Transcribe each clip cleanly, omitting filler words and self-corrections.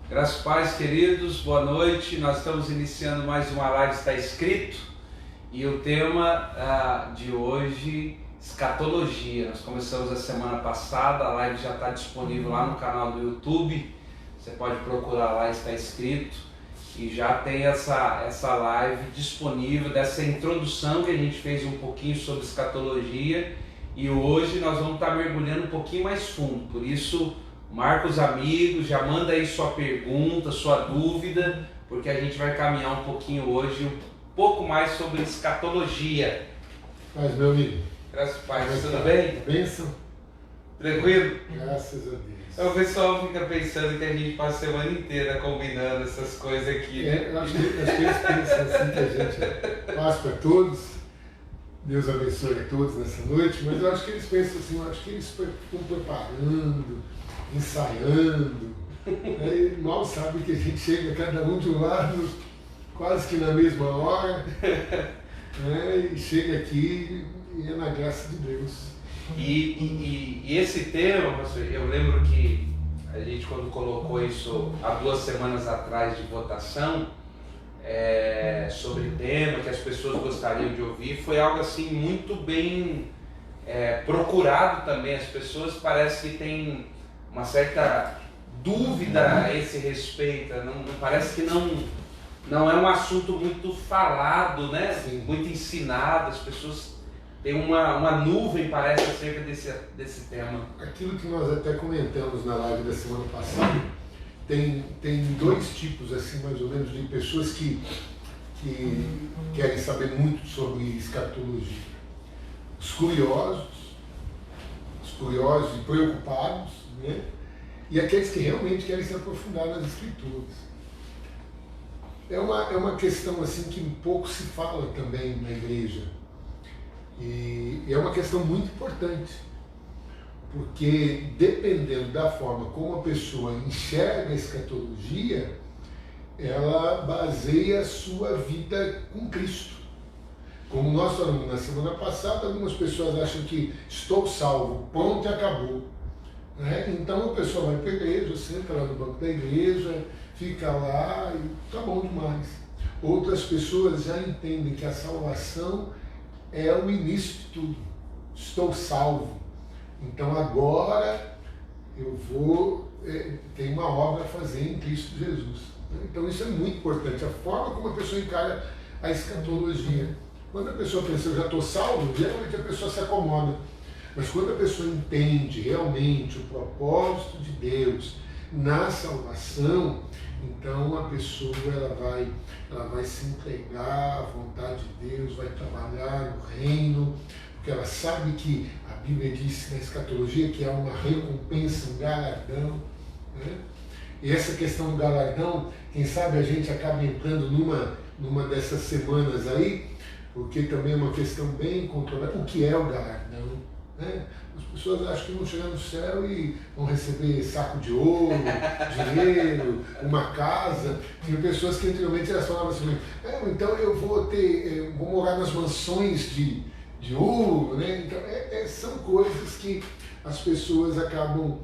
Graças a paz, queridos, boa noite. Nós estamos iniciando mais uma live Está Escrito e o tema de hoje, escatologia. Nós começamos a semana passada, a live já está disponível lá no canal do YouTube. Você pode procurar lá, Está Escrito, e já tem essa live disponível dessa introdução que a gente fez um pouquinho sobre escatologia, e hoje nós vamos estar mergulhando um pouquinho mais fundo. Por isso, marca os amigos, já manda aí sua pergunta, sua dúvida, porque a gente vai caminhar um pouquinho hoje, um pouco mais sobre escatologia. Mas, meu amigo, graças a Deus, tudo bem? Bênção. Tranquilo? Graças a Deus. O pessoal fica pensando que a gente passa a semana inteira combinando essas coisas aqui, né? Acho que eles pensam assim que a gente paz para todos, Deus abençoe a todos nessa noite, mas eu acho que eles pensam assim, eu acho que eles estão preparando, ensaiando, né? Mal sabe que a gente chega cada um de um lado, quase que na mesma hora, né? E chega aqui e é na graça de Deus. E esse tema, eu lembro que a gente, quando colocou isso há 2 semanas atrás de votação, sobre tema que as pessoas gostariam de ouvir, foi algo assim muito bem procurado também. As pessoas parece que têm uma certa dúvida a esse respeito, parece que não é um assunto muito falado, né? Muito ensinado. As pessoas têm uma nuvem, parece, acerca desse tema. Aquilo que nós até comentamos na live da semana passada, tem 2 tipos, assim, mais ou menos, de pessoas que querem saber muito sobre escatologia. Os curiosos e preocupados, né? E aqueles que realmente querem se aprofundar nas Escrituras. É uma questão assim que pouco se fala também na igreja. E é uma questão muito importante, porque dependendo da forma como a pessoa enxerga a escatologia, ela baseia a sua vida com Cristo. Como nós falamos na semana passada, algumas pessoas acham que estou salvo, pronto e acabou, né? Então a pessoa vai para a igreja, senta lá no banco da igreja, fica lá e tá bom demais. Outras pessoas já entendem que a salvação é o início de tudo. Estou salvo, então agora eu vou ter uma obra a fazer em Cristo Jesus. Então isso é muito importante, a forma como a pessoa encara a escatologia. Quando a pessoa pensa, eu já estou salvo, geralmente a pessoa se acomoda. Mas quando a pessoa entende realmente o propósito de Deus na salvação, então a pessoa ela vai se entregar à vontade de Deus, vai trabalhar no reino, porque ela sabe que a Bíblia diz na escatologia que há uma recompensa, um galardão, né? E essa questão do galardão, quem sabe a gente acaba entrando numa dessas semanas aí, porque também é uma questão bem controversa. O que é o galardão, né? As pessoas acham que vão chegar no céu e vão receber saco de ouro, dinheiro, uma casa. Tinha pessoas que anteriormente elas falavam assim, então eu vou morar nas mansões de ouro, né? Então são coisas que as pessoas acabam,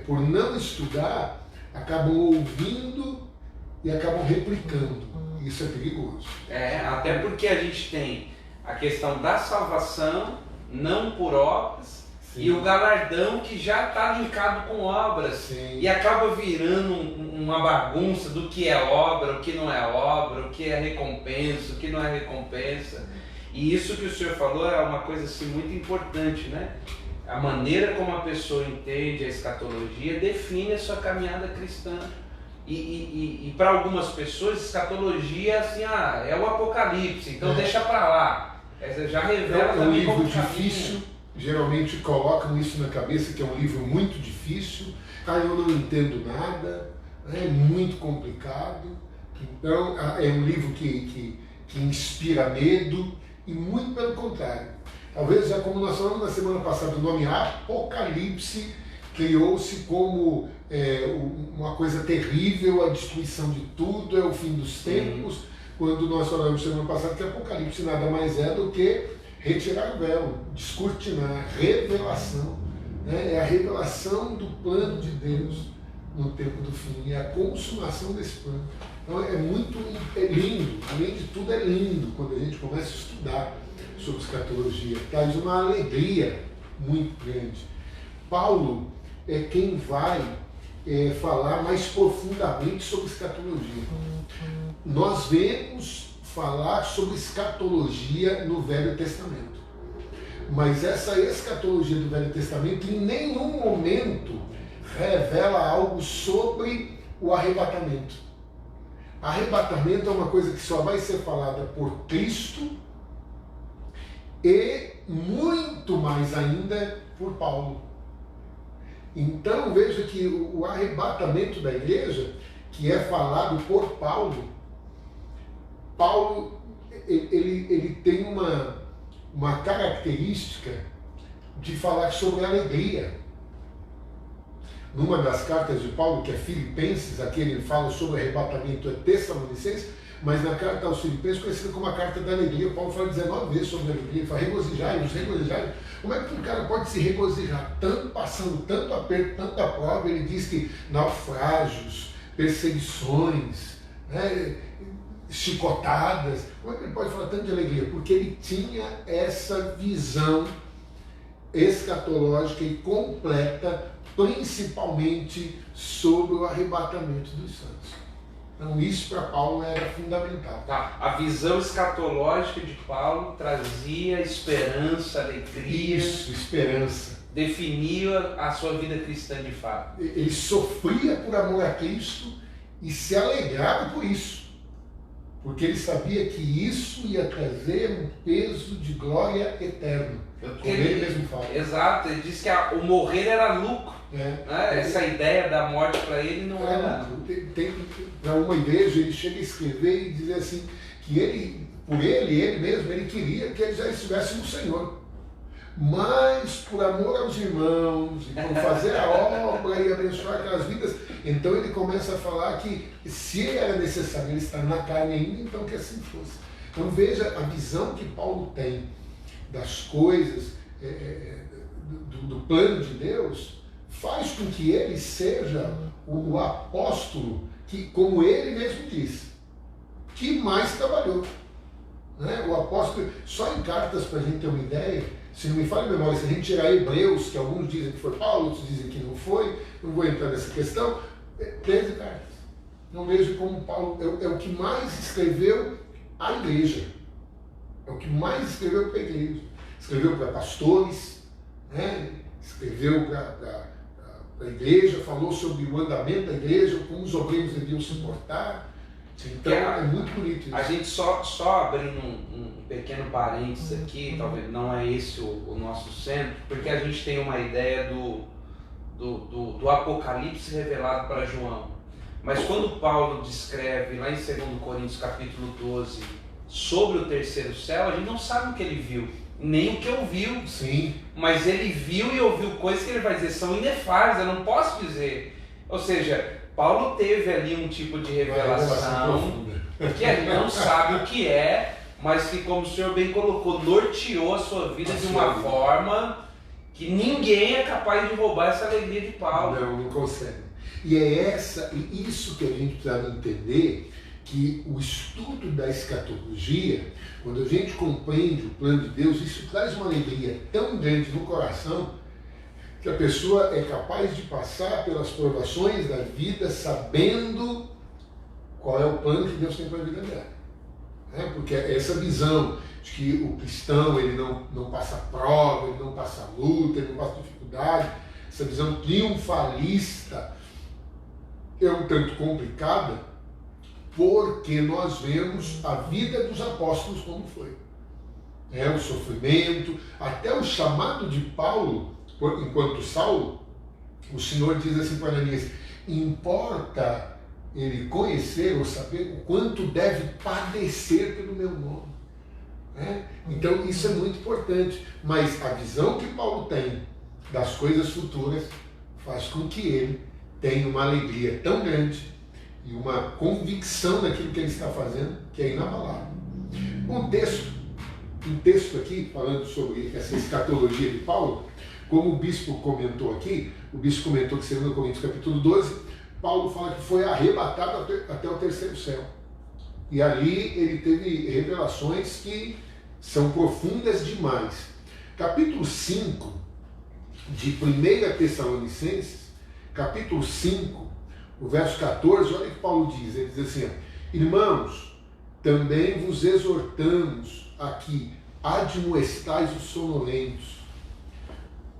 por não estudar, acabam ouvindo e acabam replicando. Isso é perigoso. Até porque a gente tem a questão da salvação, não por obras, sim, e o galardão que já está linkado com obras, sim, e acaba virando uma bagunça do que é obra, o que não é obra, o que é recompensa, o que não é recompensa. E isso que o senhor falou é uma coisa assim, muito importante, né? A maneira como a pessoa entende a escatologia define a sua caminhada cristã. E para algumas pessoas, escatologia assim, é o Apocalipse, então deixa para lá. Já revela também como livro difícil, geralmente colocam isso na cabeça, que é um livro muito difícil. Eu não entendo nada, é muito complicado. Então é um livro que inspira medo, e muito pelo contrário. Talvez, já como nós falamos na semana passada, o nome Apocalipse criou-se como uma coisa terrível, a destruição de tudo, é o fim dos tempos. Quando nós falamos semana passada que Apocalipse nada mais é do que retirar o véu, descortinar, revelação. Né? É a revelação do plano de Deus no tempo do fim, é a consumação desse plano. Então é lindo, além de tudo é lindo quando a gente começa a estudar sobre escatologia, traz uma alegria muito grande. Paulo é quem vai falar mais profundamente sobre escatologia. Nós vemos falar sobre escatologia no Velho Testamento, mas essa escatologia do Velho Testamento em nenhum momento revela algo sobre o arrebatamento. Arrebatamento é uma coisa que só vai ser falada por Cristo e muito mais ainda por Paulo. Então veja que o arrebatamento da igreja, que é falado por Paulo, ele tem uma característica de falar sobre alegria. Numa das cartas de Paulo, que é Filipenses, aqui ele fala sobre arrebatamento, é Tessalonicenses, mas na carta aos Filipenses, conhecida como a carta da alegria, Paulo fala 19 vezes sobre a alegria, ele fala regozijai-vos, regozijai-vos. Como é que um cara pode se regozijar tanto, passando tanto aperto, tanta prova? Ele diz que naufrágios, perseguições, né, chicotadas. Como é que ele pode falar tanto de alegria? Porque ele tinha essa visão escatológica e completa, principalmente sobre o arrebatamento dos santos. Então isso para Paulo era fundamental. Tá. A visão escatológica de Paulo trazia esperança, alegria. Isso, esperança. Definia a sua vida cristã de fato. Ele sofria por amor a Cristo e se alegrava por isso. Porque ele sabia que isso ia trazer um peso de glória eterno. Como ele mesmo fala. Exato, ele disse que o morrer era lucro. Né? Essa ideia da morte para ele não era. Para uma igreja, ele chega a escrever e dizer assim, que ele mesmo, ele queria que ele já estivesse no Senhor. Mas por amor aos irmãos, e por fazer a obra e abençoar aquelas vidas, então ele começa a falar que se era necessário ele estar na carne ainda, então que assim fosse. Então veja a visão que Paulo tem das coisas, do plano de Deus, faz com que ele seja o apóstolo que, como ele mesmo disse, que mais trabalhou. Né? O apóstolo, só em cartas, para a gente ter uma ideia, se não me falha a memória, se a gente tirar Hebreus, que alguns dizem que foi Paulo, outros dizem que não foi, não vou entrar nessa questão, 13 cartas. Não vejo como Paulo é o que mais escreveu à igreja. É o que mais escreveu para a igreja. Escreveu para pastores, né? Escreveu para a igreja, falou sobre o andamento da igreja, como os obreiros deviam se portar. Então é muito bonito isso. A gente só abrindo um pequeno parênteses aqui, talvez não é esse o nosso centro, porque a gente tem uma ideia do Apocalipse revelado para João. Mas quando Paulo descreve lá em 2 Coríntios capítulo 12 sobre o terceiro céu, a gente não sabe o que ele viu, nem o que ouviu. Sim. Mas ele viu e ouviu coisas que ele vai dizer são inefáveis, eu não posso dizer. Ou seja, Paulo teve ali um tipo de revelação que a gente não sabe o que é, mas que, como o senhor bem colocou, norteou a sua vida de uma forma que ninguém é capaz de roubar essa alegria de Paulo. Não consegue. E é isso que a gente precisa entender, que o estudo da escatologia, quando a gente compreende o plano de Deus, isso traz uma alegria tão grande no coração, que a pessoa é capaz de passar pelas provações da vida sabendo qual é o plano que Deus tem para a vida dela. Porque essa visão de que o cristão ele não passa prova, ele não passa luta, ele não passa dificuldade, essa visão triunfalista é um tanto complicada, porque nós vemos a vida dos apóstolos como foi. O sofrimento, até o chamado de Paulo, enquanto Saulo, o Senhor diz assim para Ananias, importa ele conhecer ou saber o quanto deve padecer pelo meu nome. Então isso é muito importante, mas a visão que Paulo tem das coisas futuras faz com que ele tenha uma alegria tão grande e uma convicção daquilo que ele está fazendo que é inabalável. Um texto um texto aqui falando sobre essa escatologia de Paulo, como o bispo comentou aqui, o bispo comentou que 2 Coríntios capítulo 12, Paulo fala que foi arrebatado até o terceiro céu. E ali ele teve revelações que são profundas demais. Capítulo 5 de 1 Tessalonicenses, capítulo 5, o verso 14, olha o que Paulo diz. Ele diz assim: irmãos, também vos exortamos aqui, admoestais os sonolentos,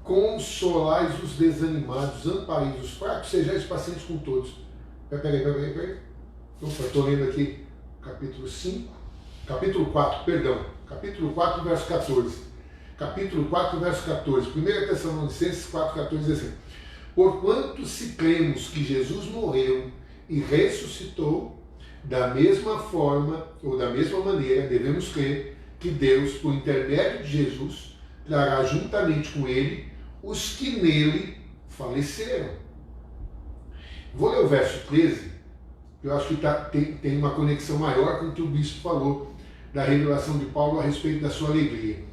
consolais os desanimados, amparais os fracos, sejais pacientes com todos. Peraí. Opa, estou lendo aqui capítulo 5, capítulo 4, perdão, capítulo 4, verso 14. Capítulo 4, verso 14. 1 Tessalonicenses 4, 14 diz assim: porquanto se cremos que Jesus morreu e ressuscitou, da mesma forma, ou da mesma maneira, devemos crer que Deus, por intermédio de Jesus, trará juntamente com ele os que nele faleceram. Vou ler o verso 13, que eu acho que tem uma conexão maior com o que o bispo falou, da revelação de Paulo a respeito da sua alegria.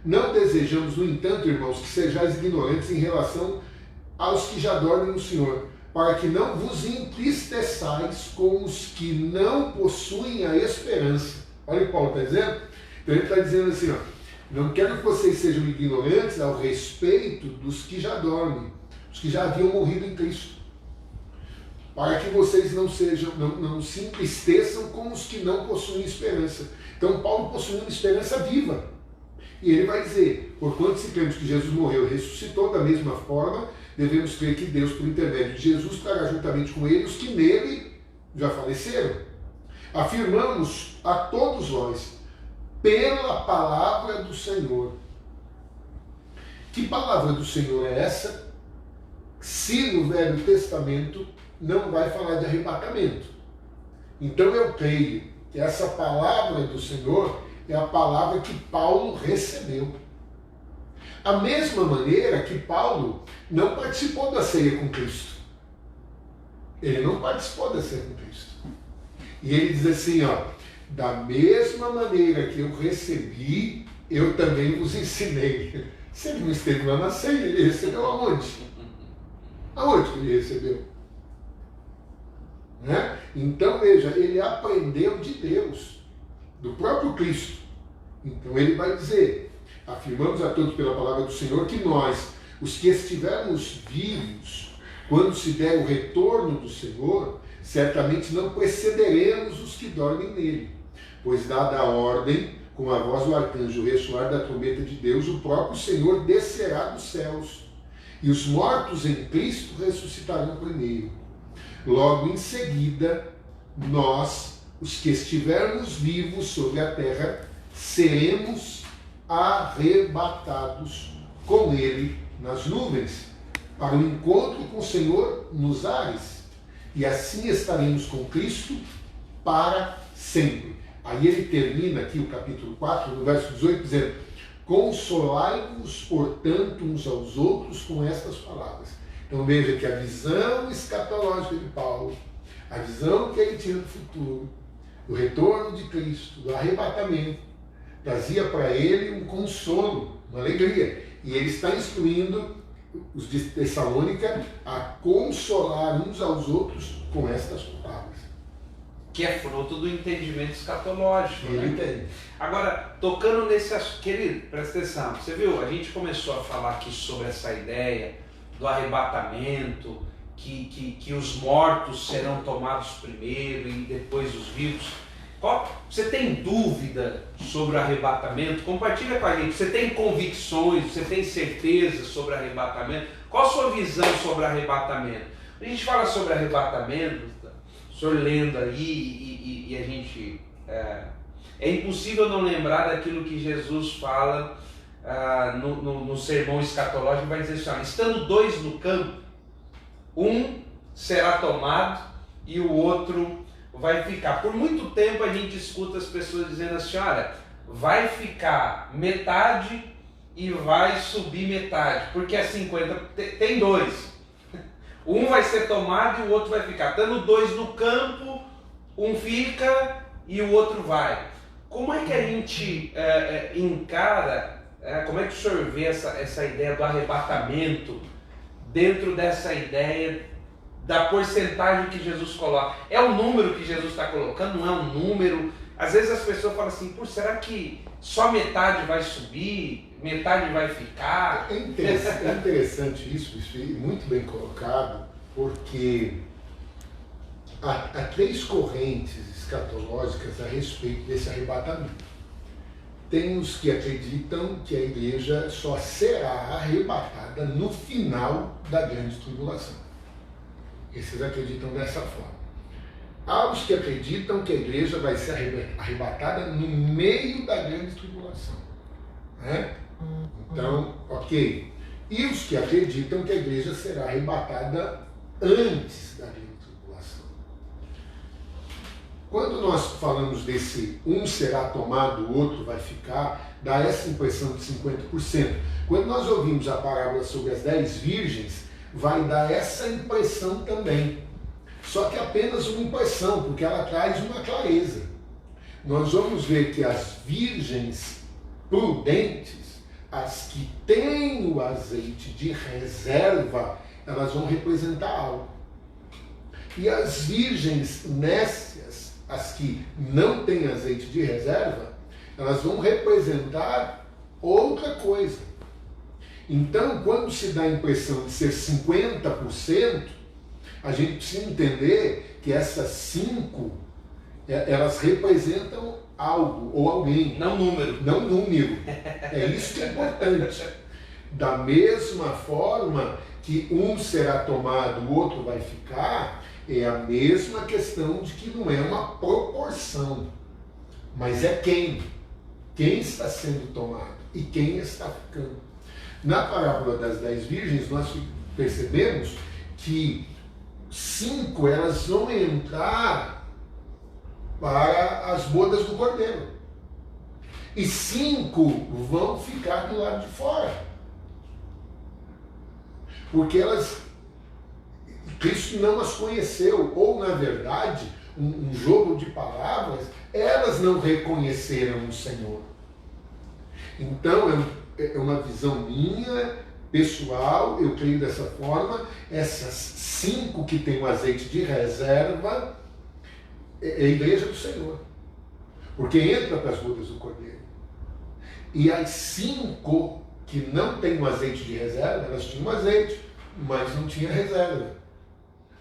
Não desejamos, no entanto, irmãos, que sejais ignorantes em relação aos que já dormem no Senhor, para que não vos entristeçais com os que não possuem a esperança. Olha o que Paulo está dizendo. Então ele está dizendo assim, não quero que vocês sejam ignorantes ao respeito dos que já dormem, os que já haviam morrido em Cristo, para que vocês não se entristeçam com os que não possuem esperança. Então Paulo possui uma esperança viva. E ele vai dizer, porquanto se cremos que Jesus morreu e ressuscitou, da mesma forma, devemos crer que Deus, por intermédio de Jesus, trará juntamente com ele os que nele já faleceram. Afirmamos a todos nós, pela palavra do Senhor. Que palavra do Senhor é essa? Se no Velho Testamento não vai falar de arrebatamento. Então eu creio que essa palavra do Senhor é a palavra que Paulo recebeu. A mesma maneira que Paulo não participou da ceia com Cristo. Ele não participou da ceia com Cristo. E ele diz assim, da mesma maneira que eu recebi, eu também vos ensinei. Se ele não esteve lá na ceia, ele recebeu aonde? Aonde que ele recebeu? Né? Então veja, ele aprendeu de Deus, do próprio Cristo. Então ele vai dizer, afirmamos a todos pela palavra do Senhor que nós, os que estivermos vivos, quando se der o retorno do Senhor, certamente não precederemos os que dormem nele, pois dada a ordem, com a voz do arcanjo, o ressoar da trombeta de Deus, o próprio Senhor descerá dos céus, e os mortos em Cristo ressuscitarão primeiro. Logo em seguida, nós, os que estivermos vivos sobre a terra, seremos arrebatados com ele nas nuvens, para o encontro com o Senhor nos ares, e assim estaremos com Cristo para sempre. Aí ele termina aqui o capítulo 4, no verso 18, dizendo: consolai-vos, portanto, uns aos outros com estas palavras. Então veja que a visão escatológica de Paulo, a visão que ele tinha do futuro, do retorno de Cristo, do arrebatamento, trazia para ele um consolo, uma alegria. E ele está instruindo os de Tessalônica a consolar uns aos outros com estas palavras. Que é fruto do entendimento escatológico. Ele né? entende. Agora, tocando nesse assunto, querido, presta atenção, você viu, a gente começou a falar aqui sobre essa ideia do arrebatamento, que os mortos serão tomados primeiro e depois os vivos. Você tem dúvida sobre o arrebatamento? Compartilha com a gente. Você tem convicções, você tem certeza sobre o arrebatamento? Qual a sua visão sobre o arrebatamento? A gente fala sobre arrebatamento, o senhor lendo aí e a gente... É impossível não lembrar daquilo que Jesus fala no sermão escatológico. Vai dizer assim, estando dois no campo, um será tomado e o outro vai ficar. Por muito tempo a gente escuta as pessoas dizendo assim, olha, vai ficar metade e vai subir metade, porque é 50, tem dois. Um vai ser tomado e o outro vai ficar. Estando dois no campo, um fica e o outro vai. como é que a gente encara, como é que o senhor vê essa ideia do arrebatamento dentro dessa ideia da porcentagem que Jesus coloca? É o número que Jesus está colocando? Não é um número? Às vezes as pessoas falam assim, será que só metade vai subir, metade vai ficar? É interessante isso é muito bem colocado, porque há três correntes escatológicas a respeito desse arrebatamento. Tem os que acreditam que a igreja só será arrebatada no final da grande tribulação. Esses acreditam dessa forma. Há os que acreditam que a igreja vai ser arrebatada no meio da grande tribulação. Né? Então, ok. E os que acreditam que a igreja será arrebatada antes da grande tribulação. Quando nós falamos desse um será tomado, o outro vai ficar, dá essa impressão de 50%. Quando nós ouvimos a parábola sobre as 10 virgens, vai dar essa impressão também. Só que apenas uma impressão, porque ela traz uma clareza. Nós vamos ver que as virgens prudentes, as que têm o azeite de reserva, elas vão representar algo. E as virgens nécias, as que não têm azeite de reserva, elas vão representar outra coisa. Então, quando se dá a impressão de ser 50%, a gente precisa entender que essas 5, elas representam algo ou alguém. Não número. Não número. É isso que é importante. Da mesma forma que um será tomado, o outro vai ficar, é a mesma questão de que não é uma proporção, mas é quem. Quem está sendo tomado e quem está ficando. Na parábola das 10 virgens, nós percebemos que 5 elas vão entrar para as bodas do Cordeiro. E 5 vão ficar do lado de fora. Porque Cristo não as conheceu, ou na verdade, um jogo de palavras, elas não reconheceram o Senhor. Então, é uma visão minha, pessoal, eu creio dessa forma, essas 5 que têm o azeite de reserva, é a igreja do Senhor. Porque entra para as bodas do Cordeiro. E as 5 que não têm o azeite de reserva, elas tinham azeite, mas não tinha reserva.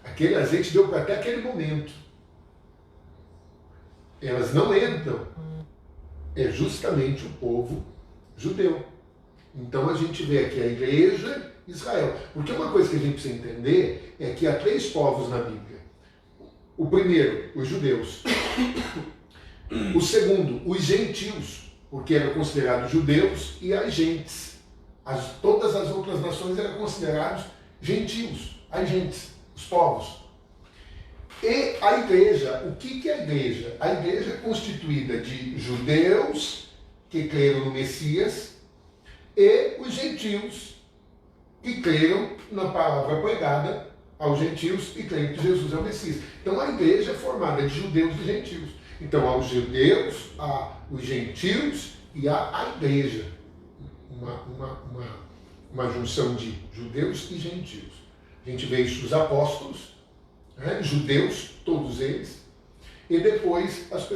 Aquele azeite deu para até aquele momento. Elas não entram. É justamente o povo judeu. Então a gente vê aqui a igreja Israel. Porque uma coisa que a gente precisa entender é que há 3 povos na Bíblia. O primeiro, os judeus. O segundo, os gentios, porque eram considerados judeus e as gentes. Todas as outras nações eram considerados gentios, as gentes, os povos. E a igreja, o que é a igreja? A igreja é constituída de judeus que creram no Messias e os gentios que creram na palavra pregada aos gentios e creem que Jesus é o Messias. Então a igreja é formada de judeus e gentios. Então há os judeus, há os gentios e há a igreja. Uma junção de judeus e gentios. A gente vê isso nos apóstolos, né? Judeus, todos eles, e depois as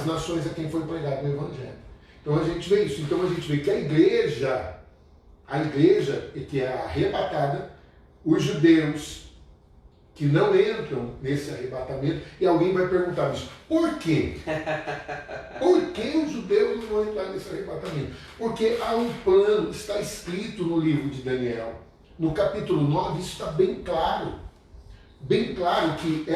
nações a quem foi pregado o Evangelho. Então a gente vê isso. Então a gente vê que a igreja que é arrebatada, os judeus que não entram nesse arrebatamento, e alguém vai perguntar isso, por quê? Por que os judeus não vão entrar nesse arrebatamento? Porque há um plano, está escrito no livro de Daniel, no capítulo 9, isso está bem claro que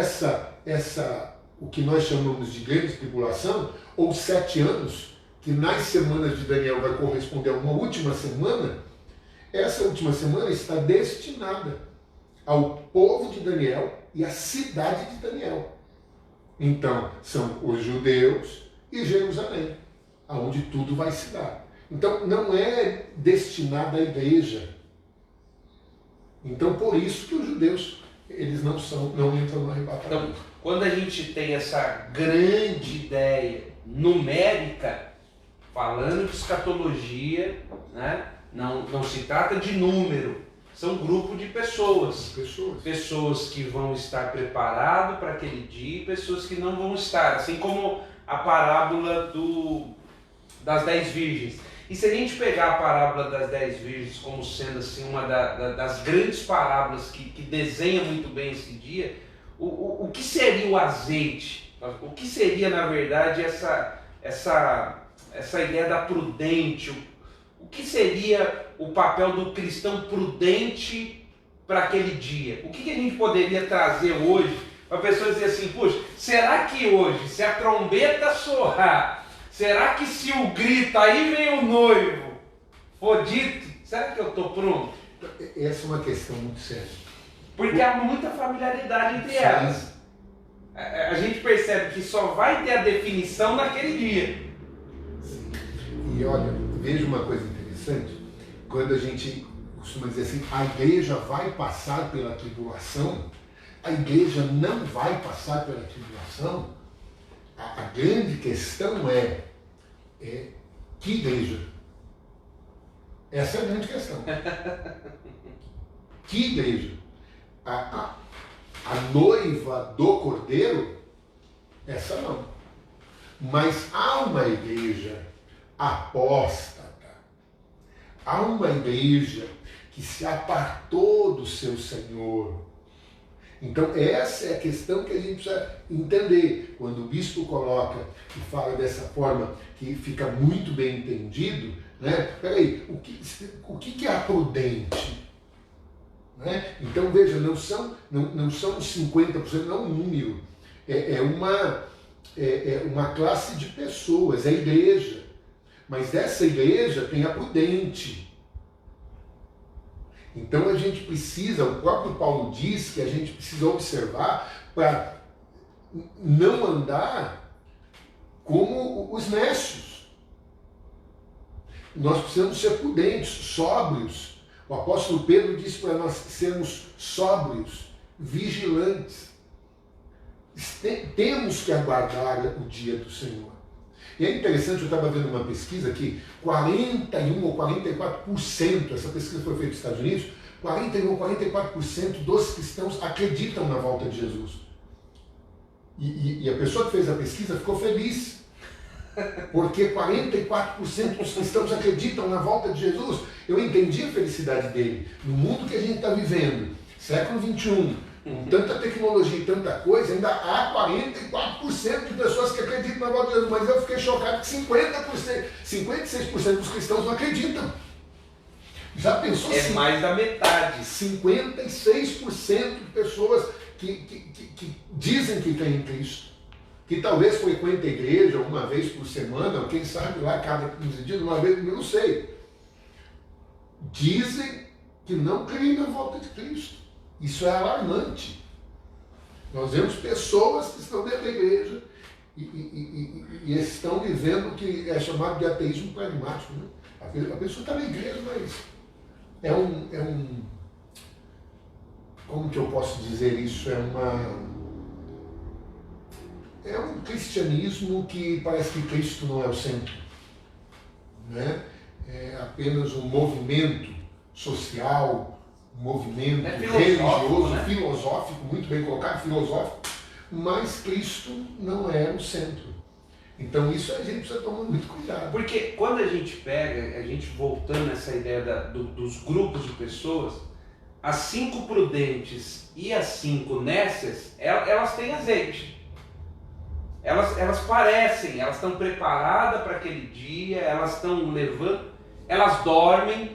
o que nós chamamos de grande tribulação, ou 7 anos, que nas semanas de Daniel vai corresponder a uma última semana, essa última semana está destinada ao povo de Daniel e à cidade de Daniel. Então, são os judeus e Jerusalém, aonde tudo vai se dar. Então, não é destinada à igreja. Então, por isso que os judeus, eles não entram no arrebatamento. Então, quando a gente tem essa grande ideia numérica, falando de escatologia, né? Não se trata de número, são um grupo de pessoas. Pessoas que vão estar preparadas para aquele dia e pessoas que não vão estar, assim como a parábola das 10 virgens. E se a gente pegar a parábola das 10 virgens como sendo assim, uma das grandes parábolas que desenha muito bem esse dia, o que seria o azeite? O que seria, na verdade, essa ideia da prudente? O que seria o papel do cristão prudente para aquele dia? O que a gente poderia trazer hoje para a pessoa dizer assim, puxa, será que hoje, se a trombeta soar, será que se o grito, aí vem o noivo, for dito, será que eu estou pronto? Essa é uma questão muito séria. Porque há muita familiaridade entre elas. A gente percebe que só vai ter a definição naquele dia. Sim. E olha, veja uma coisa interessante, quando a gente costuma dizer assim, a igreja vai passar pela tribulação, a igreja não vai passar pela tribulação. A grande questão é que igreja? Essa é a grande questão. Que igreja? A noiva do Cordeiro? Essa não. Mas há uma igreja apóstata, há uma igreja que se apartou do seu Senhor. Então essa é a questão que a gente precisa entender. Quando o bispo coloca e fala dessa forma que fica muito bem entendido, né? Peraí, o que é a prudente? Né? Então veja, não são 50%, não é um número, é uma classe de pessoas, é a igreja. Mas dessa igreja tem a prudente. Então a gente precisa, o próprio Paulo diz que a gente precisa observar para não andar como os necios. Nós precisamos ser prudentes, sóbrios. O apóstolo Pedro disse para nós sermos sóbrios, vigilantes. Temos que aguardar o dia do Senhor. E é interessante, eu estava vendo uma pesquisa que 41 ou 44%, essa pesquisa foi feita nos Estados Unidos, 41 ou 44% dos cristãos acreditam na volta de Jesus. E a pessoa que fez a pesquisa ficou feliz, porque 44% dos cristãos acreditam na volta de Jesus. Eu entendi a felicidade dele. No mundo que a gente está vivendo, século XXI, com tanta tecnologia e tanta coisa, ainda há 44% de pessoas que acreditam na volta de Jesus. Mas eu fiquei chocado que 56% dos cristãos não acreditam. Já pensou assim? É mais da metade. 56% de pessoas que dizem que têm em Cristo, que talvez frequentem a igreja uma vez por semana, ou quem sabe lá cada 15 dias, uma vez, eu não sei. Dizem que não creem na volta de Cristo. Isso é alarmante. Nós vemos pessoas que estão dentro da igreja e estão vivendo o que é chamado de ateísmo pragmático. Né? A pessoa está na igreja, mas como que eu posso dizer isso? É um cristianismo que parece que Cristo não é o centro. Né? É apenas um movimento social, um movimento religioso, né? Filosófico, muito bem colocado, filosófico, mas Cristo não é o centro. Então isso a gente precisa tomar muito cuidado. Porque quando a gente pega, a gente voltando nessa ideia dos grupos de pessoas, as 5 prudentes e as 5 nécias, elas têm azeite. Elas parecem, elas estão preparadas para aquele dia, elas estão levando, elas dormem,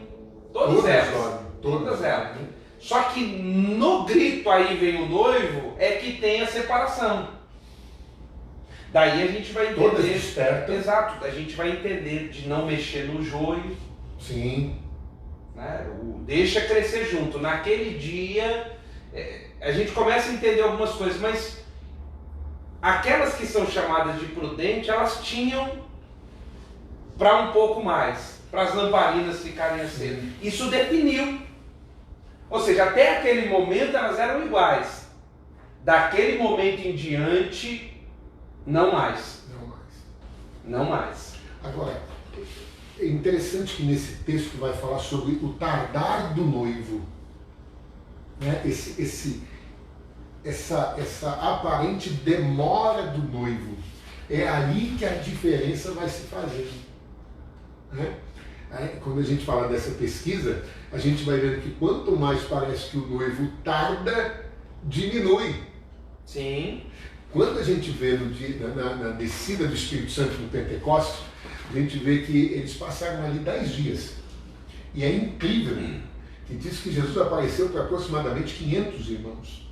todas elas. Só que no grito aí vem o noivo, é que tem a separação. Daí a gente vai entender. Todas despertam. Exato, a gente vai entender de não mexer no joio. Sim. Né? Deixa crescer junto. Naquele dia, a gente começa a entender algumas coisas, mas aquelas que são chamadas de prudente, elas tinham para um pouco mais, para as lamparinas ficarem acesas. Isso definiu. Ou seja, até aquele momento elas eram iguais. Daquele momento em diante, não mais. Não mais. Agora, é interessante que nesse texto vai falar sobre o tardar do noivo, né? Essa aparente demora do noivo. É aí que a diferença vai se fazer, né? Aí, quando a gente fala dessa pesquisa, a gente vai vendo que quanto mais parece que o noivo tarda, diminui. Sim. Quando a gente vê na descida do Espírito Santo no Pentecostes, a gente vê que eles passaram ali 10 dias. E é incrível que diz que Jesus apareceu para aproximadamente 500 irmãos.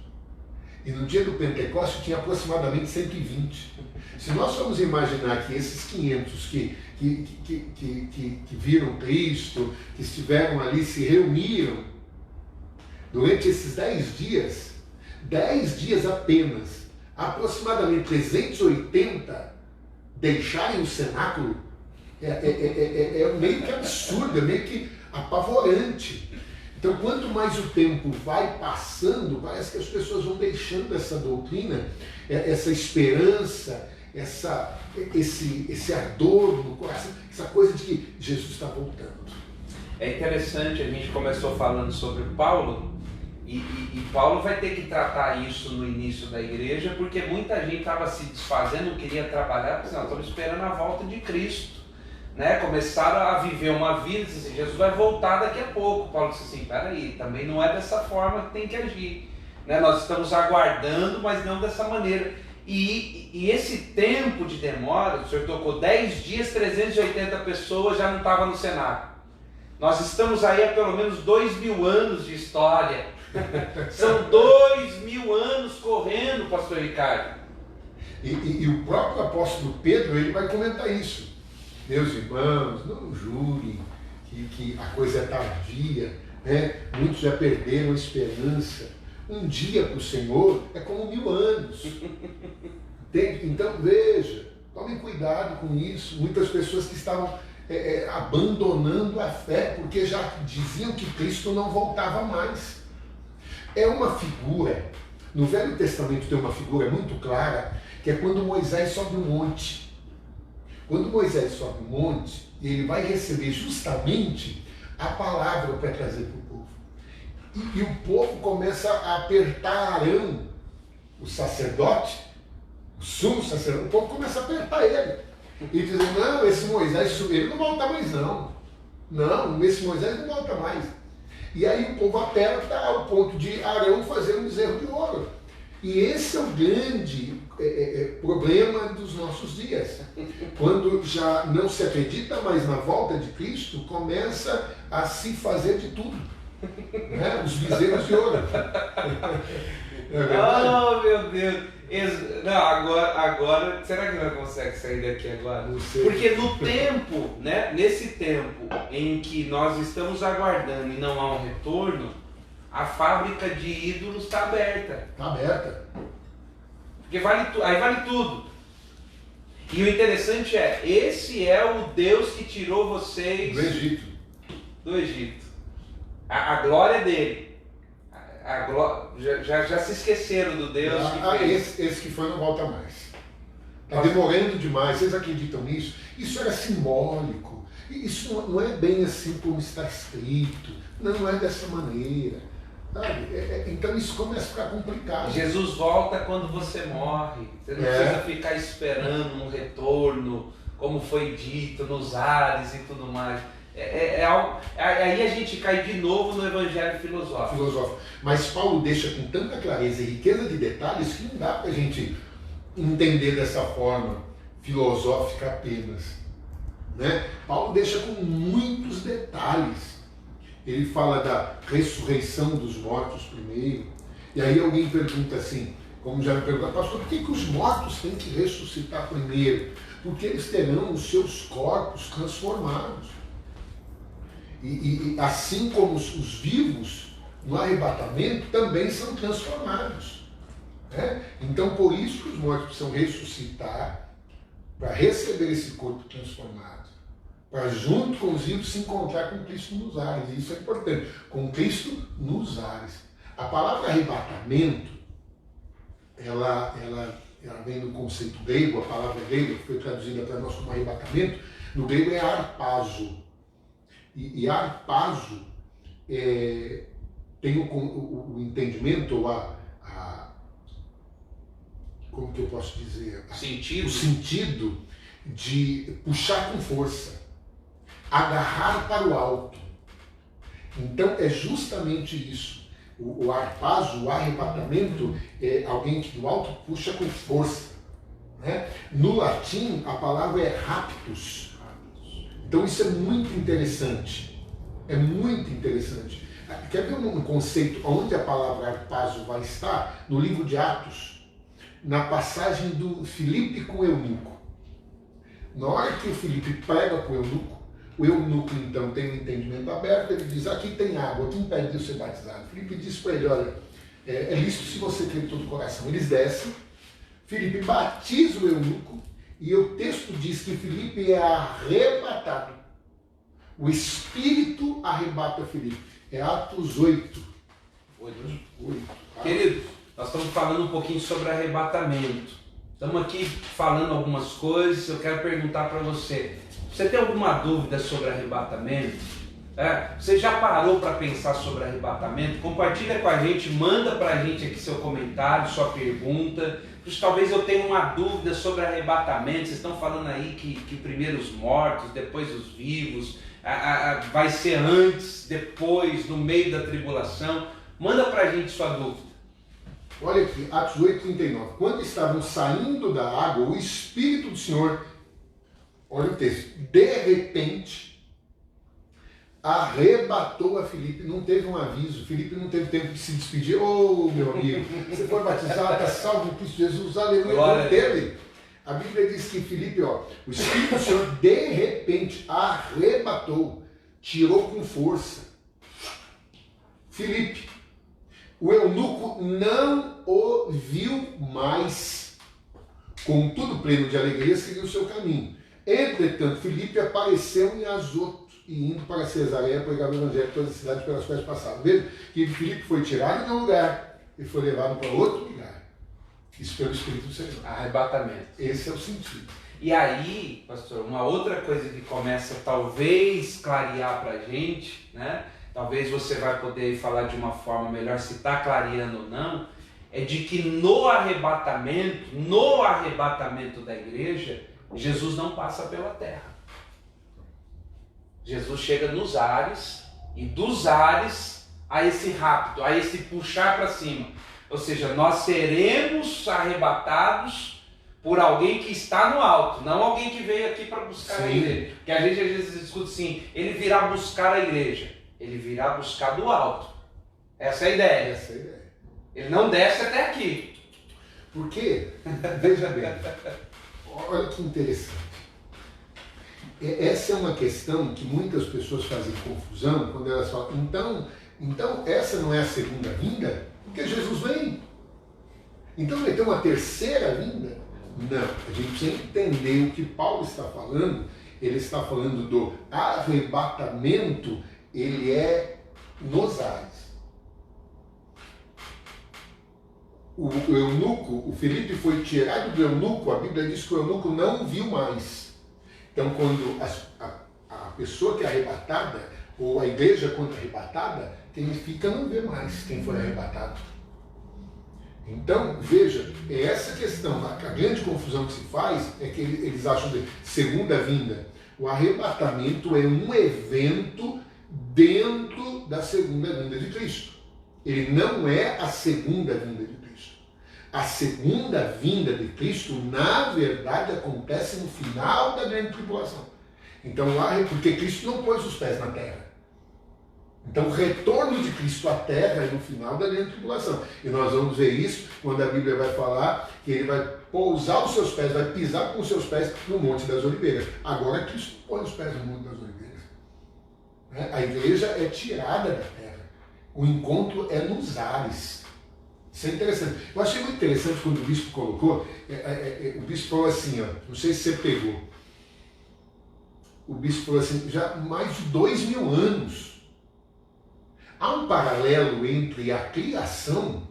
E no dia do Pentecostes tinha aproximadamente 120. Se nós formos imaginar que esses 500 que viram Cristo, que estiveram ali, se reuniram, durante esses 10 dias apenas, aproximadamente 380 deixarem o cenáculo, é meio que absurdo, é meio que apavorante. Então, quanto mais o tempo vai passando, parece que as pessoas vão deixando essa doutrina, essa esperança, esse ardor no coração, essa coisa de que Jesus está voltando. É interessante, a gente começou falando sobre Paulo, e Paulo vai ter que tratar isso no início da igreja, porque muita gente estava se desfazendo, não queria trabalhar, porque não, estamos esperando a volta de Cristo. Né? Começaram a viver uma vida, assim, Jesus vai voltar daqui a pouco. Paulo disse assim, peraí, também não é dessa forma que tem que agir. Né? Nós estamos aguardando, mas não dessa maneira. E esse tempo de demora, o senhor tocou 10 dias, 380 pessoas já não estavam no cenáculo. Nós estamos aí há pelo menos 2.000 anos de história. São 2.000 anos correndo, pastor Ricardo. E o próprio apóstolo Pedro, ele vai comentar isso. Meus irmãos, não julguem que a coisa é tardia, né? Muitos já perderam a esperança. Um dia para o Senhor é como 1000 anos. Entende? Então veja, tomem cuidado com isso. Muitas pessoas que estavam abandonando a fé porque já diziam que Cristo não voltava mais. É uma figura, no Velho Testamento tem uma figura muito clara, que é quando Moisés sobe um monte. Quando Moisés sobe um monte, ele vai receber justamente a palavra para trazer para o povo. E o povo começa a apertar Arão, o sacerdote, o sumo sacerdote, o povo começa a apertar ele. E dizer, não, esse Moisés, ele não volta mais não. Não, esse Moisés não volta mais. E aí o povo aperta ao ponto de Arão fazer um bezerro de ouro. E esse é o grande problema dos nossos dias. Quando já não se acredita mais na volta de Cristo, começa a se fazer de tudo. Né? Os bezerros de ouro. Oh, meu Deus! Não, agora, será que não consegue sair daqui agora? Não sei. Porque no tempo, né, nesse tempo em que nós estamos aguardando e não há um retorno, a fábrica de ídolos está aberta. Está aberta. Porque aí vale tudo. E o interessante é, esse é o Deus que tirou vocês do Egito. A glória dele. Já se esqueceram do Deus que fez. Esse que foi não volta mais. Está demorando demais. Vocês acreditam nisso? Isso era simbólico. Isso não é bem assim como está escrito. Não é dessa maneira. Então isso começa a ficar complicado. Jesus volta quando você morre. Você não precisa ficar esperando um retorno, como foi dito, nos ares e tudo mais. Aí a gente cai de novo no evangelho filosófico. Mas Paulo deixa com tanta clareza e riqueza de detalhes que não dá para a gente entender dessa forma filosófica apenas. Né? Paulo deixa com muitos detalhes. Ele fala da ressurreição dos mortos primeiro. E aí alguém pergunta assim, como já me perguntaram, pastor, por que os mortos têm que ressuscitar primeiro? Porque eles terão os seus corpos transformados. E assim como os vivos, no arrebatamento, também são transformados. Né? Então, por isso que os mortos precisam ressuscitar, para receber esse corpo transformado. Para junto com os vivos se encontrar com Cristo nos ares. Isso é importante. Com Cristo nos ares. A palavra arrebatamento, ela ela vem do conceito grego, a palavra grega que foi traduzida para nós como arrebatamento, no grego é harpazo. E harpazo tem o entendimento, ou como que eu posso dizer? O sentido de puxar com força, agarrar para o alto. Então é justamente isso. O harpazo, o arrebatamento, é alguém que do alto puxa com força, né? No latim, a palavra é raptus. Então isso é muito interessante. É muito interessante. Quer ver um conceito onde a palavra harpazo vai estar? No livro de Atos, na passagem do Filipe com o eunuco. Na hora que o Filipe prega com o eunuco então tem um entendimento aberto, ele diz, aqui tem água, quem impede de eu ser batizado? Filipe diz para ele, olha, é lícito se você crer de todo o coração. Eles descem, Filipe batiza o eunuco, e o texto diz que Filipe é arrebatado. O Espírito arrebata Filipe. É Atos 8. 8. Querido, nós estamos falando um pouquinho sobre arrebatamento. Estamos aqui falando algumas coisas, eu quero perguntar para você. Você tem alguma dúvida sobre arrebatamento? Você já parou para pensar sobre arrebatamento? Compartilha com a gente, manda para a gente aqui seu comentário, sua pergunta. Talvez eu tenha uma dúvida sobre arrebatamento. Vocês estão falando aí que primeiro os mortos, depois os vivos, vai ser antes, depois, no meio da tribulação. Manda para a gente sua dúvida. Olha aqui, Atos 8:39. Quando estavam saindo da água, o Espírito do Senhor, olha o texto, de repente arrebatou a Filipe. Não teve um aviso, Filipe não teve tempo de se despedir. Ô, meu amigo, você foi batizado, está salvo em Cristo Jesus, aleluia. Não teve. A Bíblia diz que Filipe, o Espírito do Senhor de repente arrebatou, tirou com força Filipe. O eunuco não o viu mais. Contudo, pleno de alegria, seguiu o seu caminho. Entretanto, Filipe apareceu em Azoto, e indo para Cesareia, pregava o evangelho em todas as cidades pelas quais passava. Veja que Filipe foi tirado de um lugar e foi levado para outro lugar. Isso pelo Espírito do Senhor. Arrebatamento. Esse é o sentido. E aí, pastor, uma outra coisa que começa talvez clarear para a gente, né? Talvez você vai poder falar de uma forma melhor se está clareando ou não, é de que no arrebatamento da igreja, Jesus não passa pela terra. Jesus chega nos ares, e dos ares a esse rápido, a esse puxar para cima. Ou seja, nós seremos arrebatados por alguém que está no alto, não alguém que veio aqui para buscar a igreja. Porque a gente às vezes discute assim, ele virá buscar a igreja, ele virá buscar do alto. Essa é a ideia. Essa é a ideia. Ele não desce até aqui. Por quê? Veja bem, olha que interessante. Essa é uma questão que muitas pessoas fazem confusão quando elas falam, então essa não é a segunda vinda? Porque Jesus vem. Então vai ter uma terceira vinda? Não, a gente precisa entender o que Paulo está falando. Ele está falando do arrebatamento, ele é nos ares. O eunuco, o Filipe foi tirado do eunuco, a Bíblia diz que o eunuco não viu mais. Então, quando a pessoa que é arrebatada, ou a igreja quando é arrebatada, quem fica não vê mais quem foi arrebatado. Então, veja, é essa questão, a grande confusão que se faz é que eles acham de segunda vinda. O arrebatamento é um evento dentro da segunda vinda de Cristo. Ele não é a segunda vinda de Cristo. A segunda vinda de Cristo, na verdade, acontece no final da grande tribulação. Então, porque Cristo não pôs os pés na terra. Então, o retorno de Cristo à terra é no final da grande tribulação. E nós vamos ver isso quando a Bíblia vai falar que ele vai pousar os seus pés, vai pisar com os seus pés no Monte das Oliveiras. Agora, Cristo não põe os pés no Monte das Oliveiras. A igreja é tirada da terra. O encontro é nos ares. Isso é interessante. Eu achei muito interessante quando o bispo colocou, o bispo falou assim, não sei se você pegou, o bispo falou assim, já mais de 2000 anos, há um paralelo entre a criação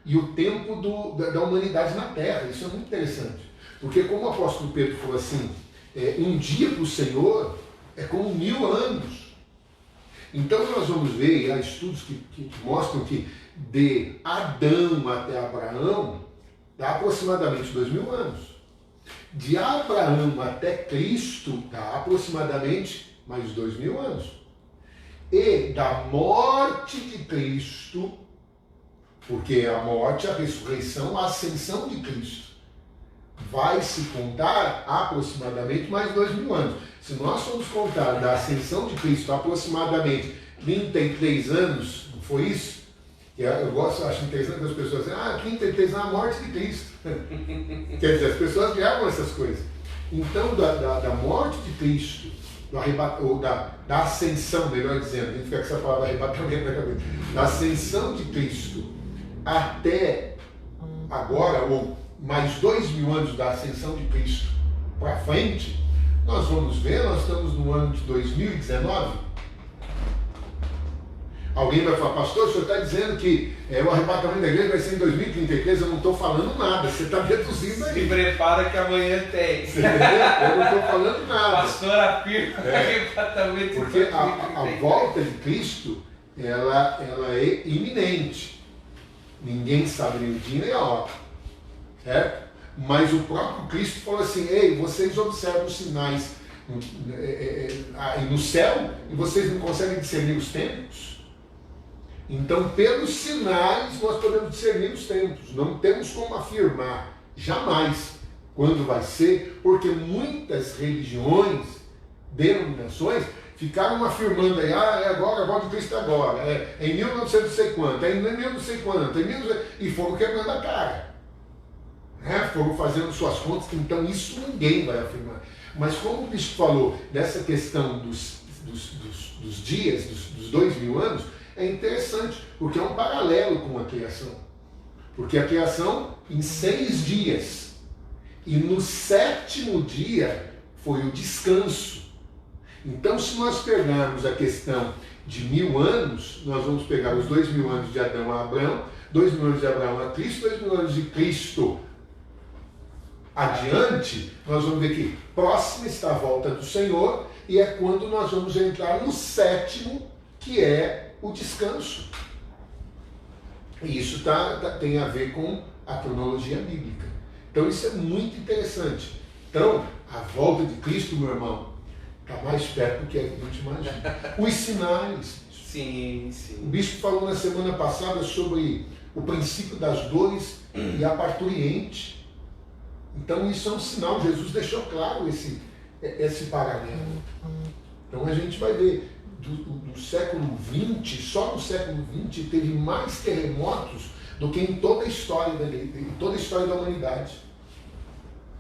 e o tempo da humanidade na Terra. Isso é muito interessante. Porque como o apóstolo Pedro falou assim, um dia para o Senhor é como 1000 anos. Então nós vamos ver, e há estudos que mostram que de Adão até Abraão dá aproximadamente 2000 anos. De Abraão até Cristo dá aproximadamente mais 2000 anos. E da morte de Cristo, porque a morte, a ressurreição, a ascensão de Cristo, vai se contar aproximadamente mais 2000 anos. Se nós formos contar da ascensão de Cristo aproximadamente 33 anos, não foi isso? Eu acho interessante que as pessoas dizem, 33 anos a morte de Cristo. Quer dizer, as pessoas criavam essas coisas. Então, da morte de Cristo, da ascensão, melhor dizendo, a gente fica com essa palavra arrebatamento na cabeça, da ascensão de Cristo até agora, ou mais 2000 anos da ascensão de Cristo para frente, nós vamos ver, nós estamos no ano de 2019. Alguém vai falar, pastor, o senhor está dizendo que o arrebatamento da igreja vai ser em 2033, eu não estou falando nada, você está deduzindo aí. Se prepara que amanhã tem. Você entendeu? Eu não estou falando nada. Pastor afirma arrebatamento. Porque a volta de Cristo, ela é iminente. Ninguém sabe nem o dia nem a hora. Certo? Mas o próprio Cristo falou assim, ei, vocês observam os sinais no céu e vocês não conseguem discernir os tempos? Então, pelos sinais, nós podemos discernir os tempos. Não temos como afirmar, jamais, quando vai ser, porque muitas religiões, denominações, ficaram afirmando aí, é agora, a volta de Cristo é agora, é em 1900 não sei quanto, é em 1000 não sei quanto, e foram quebrando a cara. Foram fazendo suas contas, então isso ninguém vai afirmar. Mas como o Cristo falou dessa questão dos dias, dos 2000 anos, é interessante, porque é um paralelo com a criação. Porque a criação em 6 dias, e no 7º dia foi o descanso. Então, se nós pegarmos a questão de 1000 anos, nós vamos pegar os 2000 anos de Adão a Abraão, 2000 anos de Abraão a Cristo, 2000 anos de Cristo adiante, nós vamos ver que próxima está a volta do Senhor, e é quando nós vamos entrar no 7º, que é o descanso. E isso tem a ver com a cronologia bíblica. Então isso é muito interessante. Então, a volta de Cristo, meu irmão, está mais perto do que a gente imagina. Os sinais. Sim, sim. O bispo falou na semana passada sobre o princípio das dores e a parturiente. Então isso é um sinal. Jesus deixou claro esse paralelo. Então a gente vai ver do século XX, só no século XX teve mais terremotos do que em toda a história da humanidade.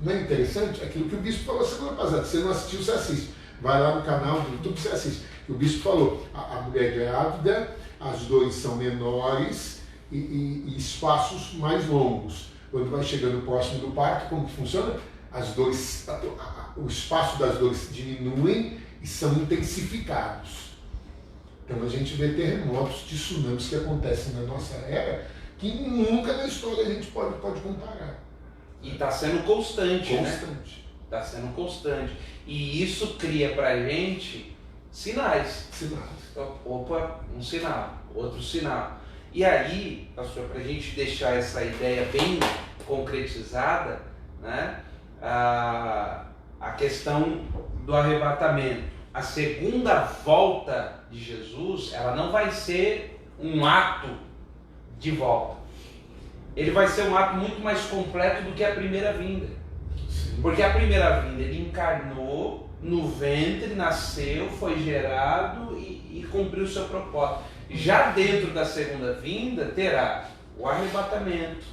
Não é interessante? Aquilo que o bispo falou semana passada. Se você não assistiu, você assiste. Vai lá no canal do YouTube, você assiste. O bispo falou, a mulher grávida, as dores são menores e espaços mais longos. Quando vai chegando próximo do parto, como que funciona? As dores, o espaço das dores diminuem e são intensificados. Então a gente vê terremotos, tsunamis que acontecem na nossa era, que nunca na história a gente pode comparar. E está sendo constante, né? Está sendo constante. E isso cria para a gente sinais. Opa, um sinal, outro sinal. E aí, pastor, para a gente deixar essa ideia bem concretizada, né? A questão do arrebatamento. A segunda volta de Jesus, ela não vai ser um ato de volta. Ele vai ser um ato muito mais completo do que a primeira vinda. Porque a primeira vinda, ele encarnou no ventre, nasceu, foi gerado e cumpriu o seu propósito. Já dentro da segunda vinda, terá o arrebatamento,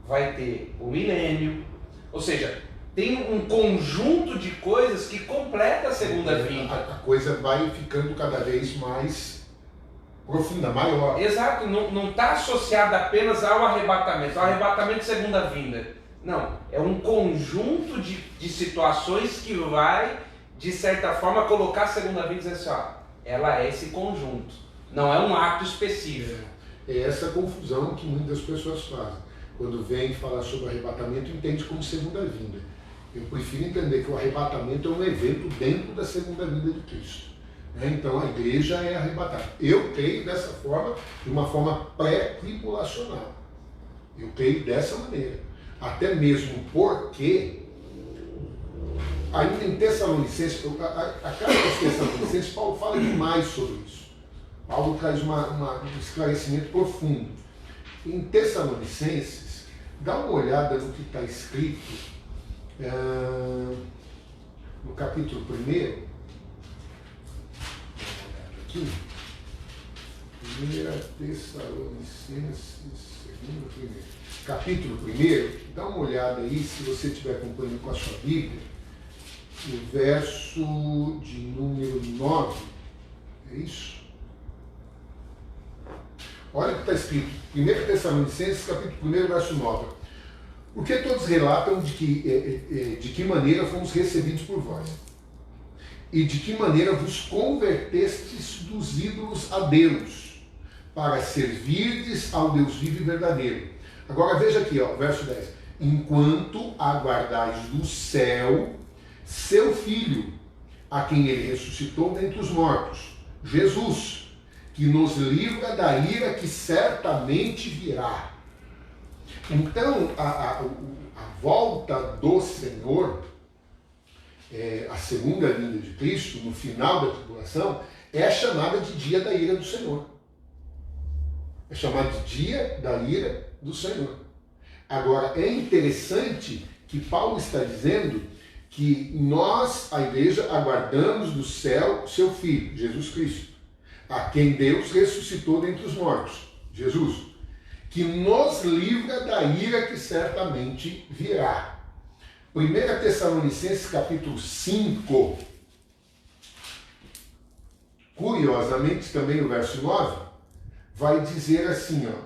vai ter o milênio, ou seja, tem um conjunto de coisas que completa a segunda vinda. A coisa vai ficando cada vez mais profunda, maior. Exato, não está associada apenas ao arrebatamento segunda vinda. Não, é um conjunto de situações que vai, de certa forma, colocar a segunda vinda e dizer assim, ó, ela é esse conjunto, não é um ato específico. É essa confusão que muitas pessoas fazem. Quando vem falar sobre arrebatamento, entende como segunda vinda. Eu prefiro entender que o arrebatamento é um evento dentro da segunda vinda de Cristo. Então a igreja é arrebatada. Eu creio dessa forma, de uma forma pré-tribulacional. Eu creio dessa maneira. Até mesmo porque, ainda em Tessalonicenses, a carta aos Tessalonicenses, Paulo fala demais sobre isso. Paulo traz um esclarecimento profundo. Em Tessalonicenses, dá uma olhada no que está escrito no capítulo 1. Aqui. 1 Tessalonicenses, capítulo 1, dá uma olhada aí, se você estiver acompanhando com a sua Bíblia, no verso de número 9, é isso? Olha o que está escrito, 1 Tessalonicenses, capítulo 1, verso 9. Porque todos relatam de que maneira fomos recebidos por vós, e de que maneira vos convertestes dos ídolos a Deus, para servirdes ao Deus vivo e verdadeiro. Agora veja aqui, verso 10. Enquanto aguardais do céu seu Filho, a quem ele ressuscitou dentre os mortos, Jesus, que nos livra da ira que certamente virá. Então, a volta do Senhor, a segunda vinda de Cristo, no final da tribulação, é chamada de dia da ira do Senhor. É chamada de dia da ira do Senhor. Agora, é interessante que Paulo está dizendo que nós, a igreja, aguardamos do céu seu Filho, Jesus Cristo, a quem Deus ressuscitou dentre os mortos, Jesus, que nos livra da ira que certamente virá. 1 Tessalonicenses capítulo 5, curiosamente também no verso 9, vai dizer assim, olha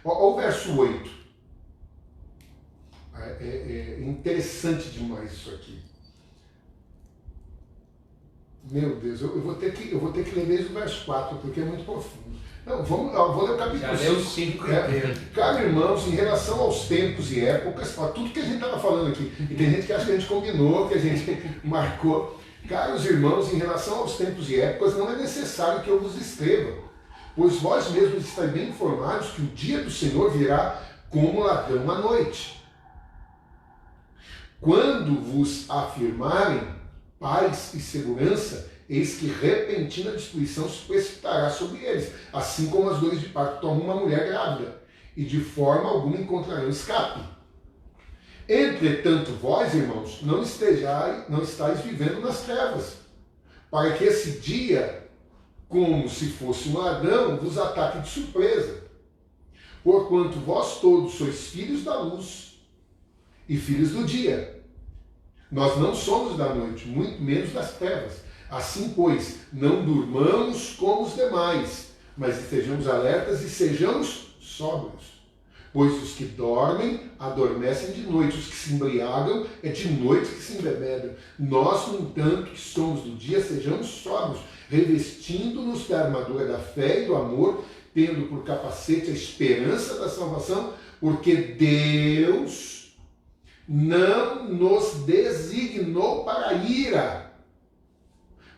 o verso 8. É interessante demais isso aqui. Meu Deus, eu vou ter que ler desde o verso 4, porque é muito profundo. Não, vou ler o capítulo 5. Já leu 5 inteiro. Caros irmãos, em relação aos tempos e épocas, tudo que a gente estava falando aqui, e tem gente que acha que a gente combinou, que a gente marcou. Caros irmãos, em relação aos tempos e épocas, não é necessário que eu vos escreva, pois vós mesmos estáis bem informados que o dia do Senhor virá como ladrão à noite. Quando vos afirmarem paz e segurança, eis que repentina destruição se precipitará sobre eles, assim como as dores de parto tomam uma mulher grávida, e de forma alguma encontrarão escape. Entretanto, vós, irmãos, não estáis vivendo nas trevas, para que esse dia, como se fosse um ladrão, vos ataque de surpresa. Porquanto vós todos sois filhos da luz e filhos do dia. Nós não somos da noite, muito menos das trevas. Assim, pois, não durmamos como os demais, mas estejamos alertas e sejamos sóbrios. Pois os que dormem, adormecem de noite, os que se embriagam, é de noite que se embebedam. Nós, no entanto, que somos do dia, sejamos sóbrios, revestindo-nos da armadura da fé e do amor, tendo por capacete a esperança da salvação, porque Deus não nos designou para a ira,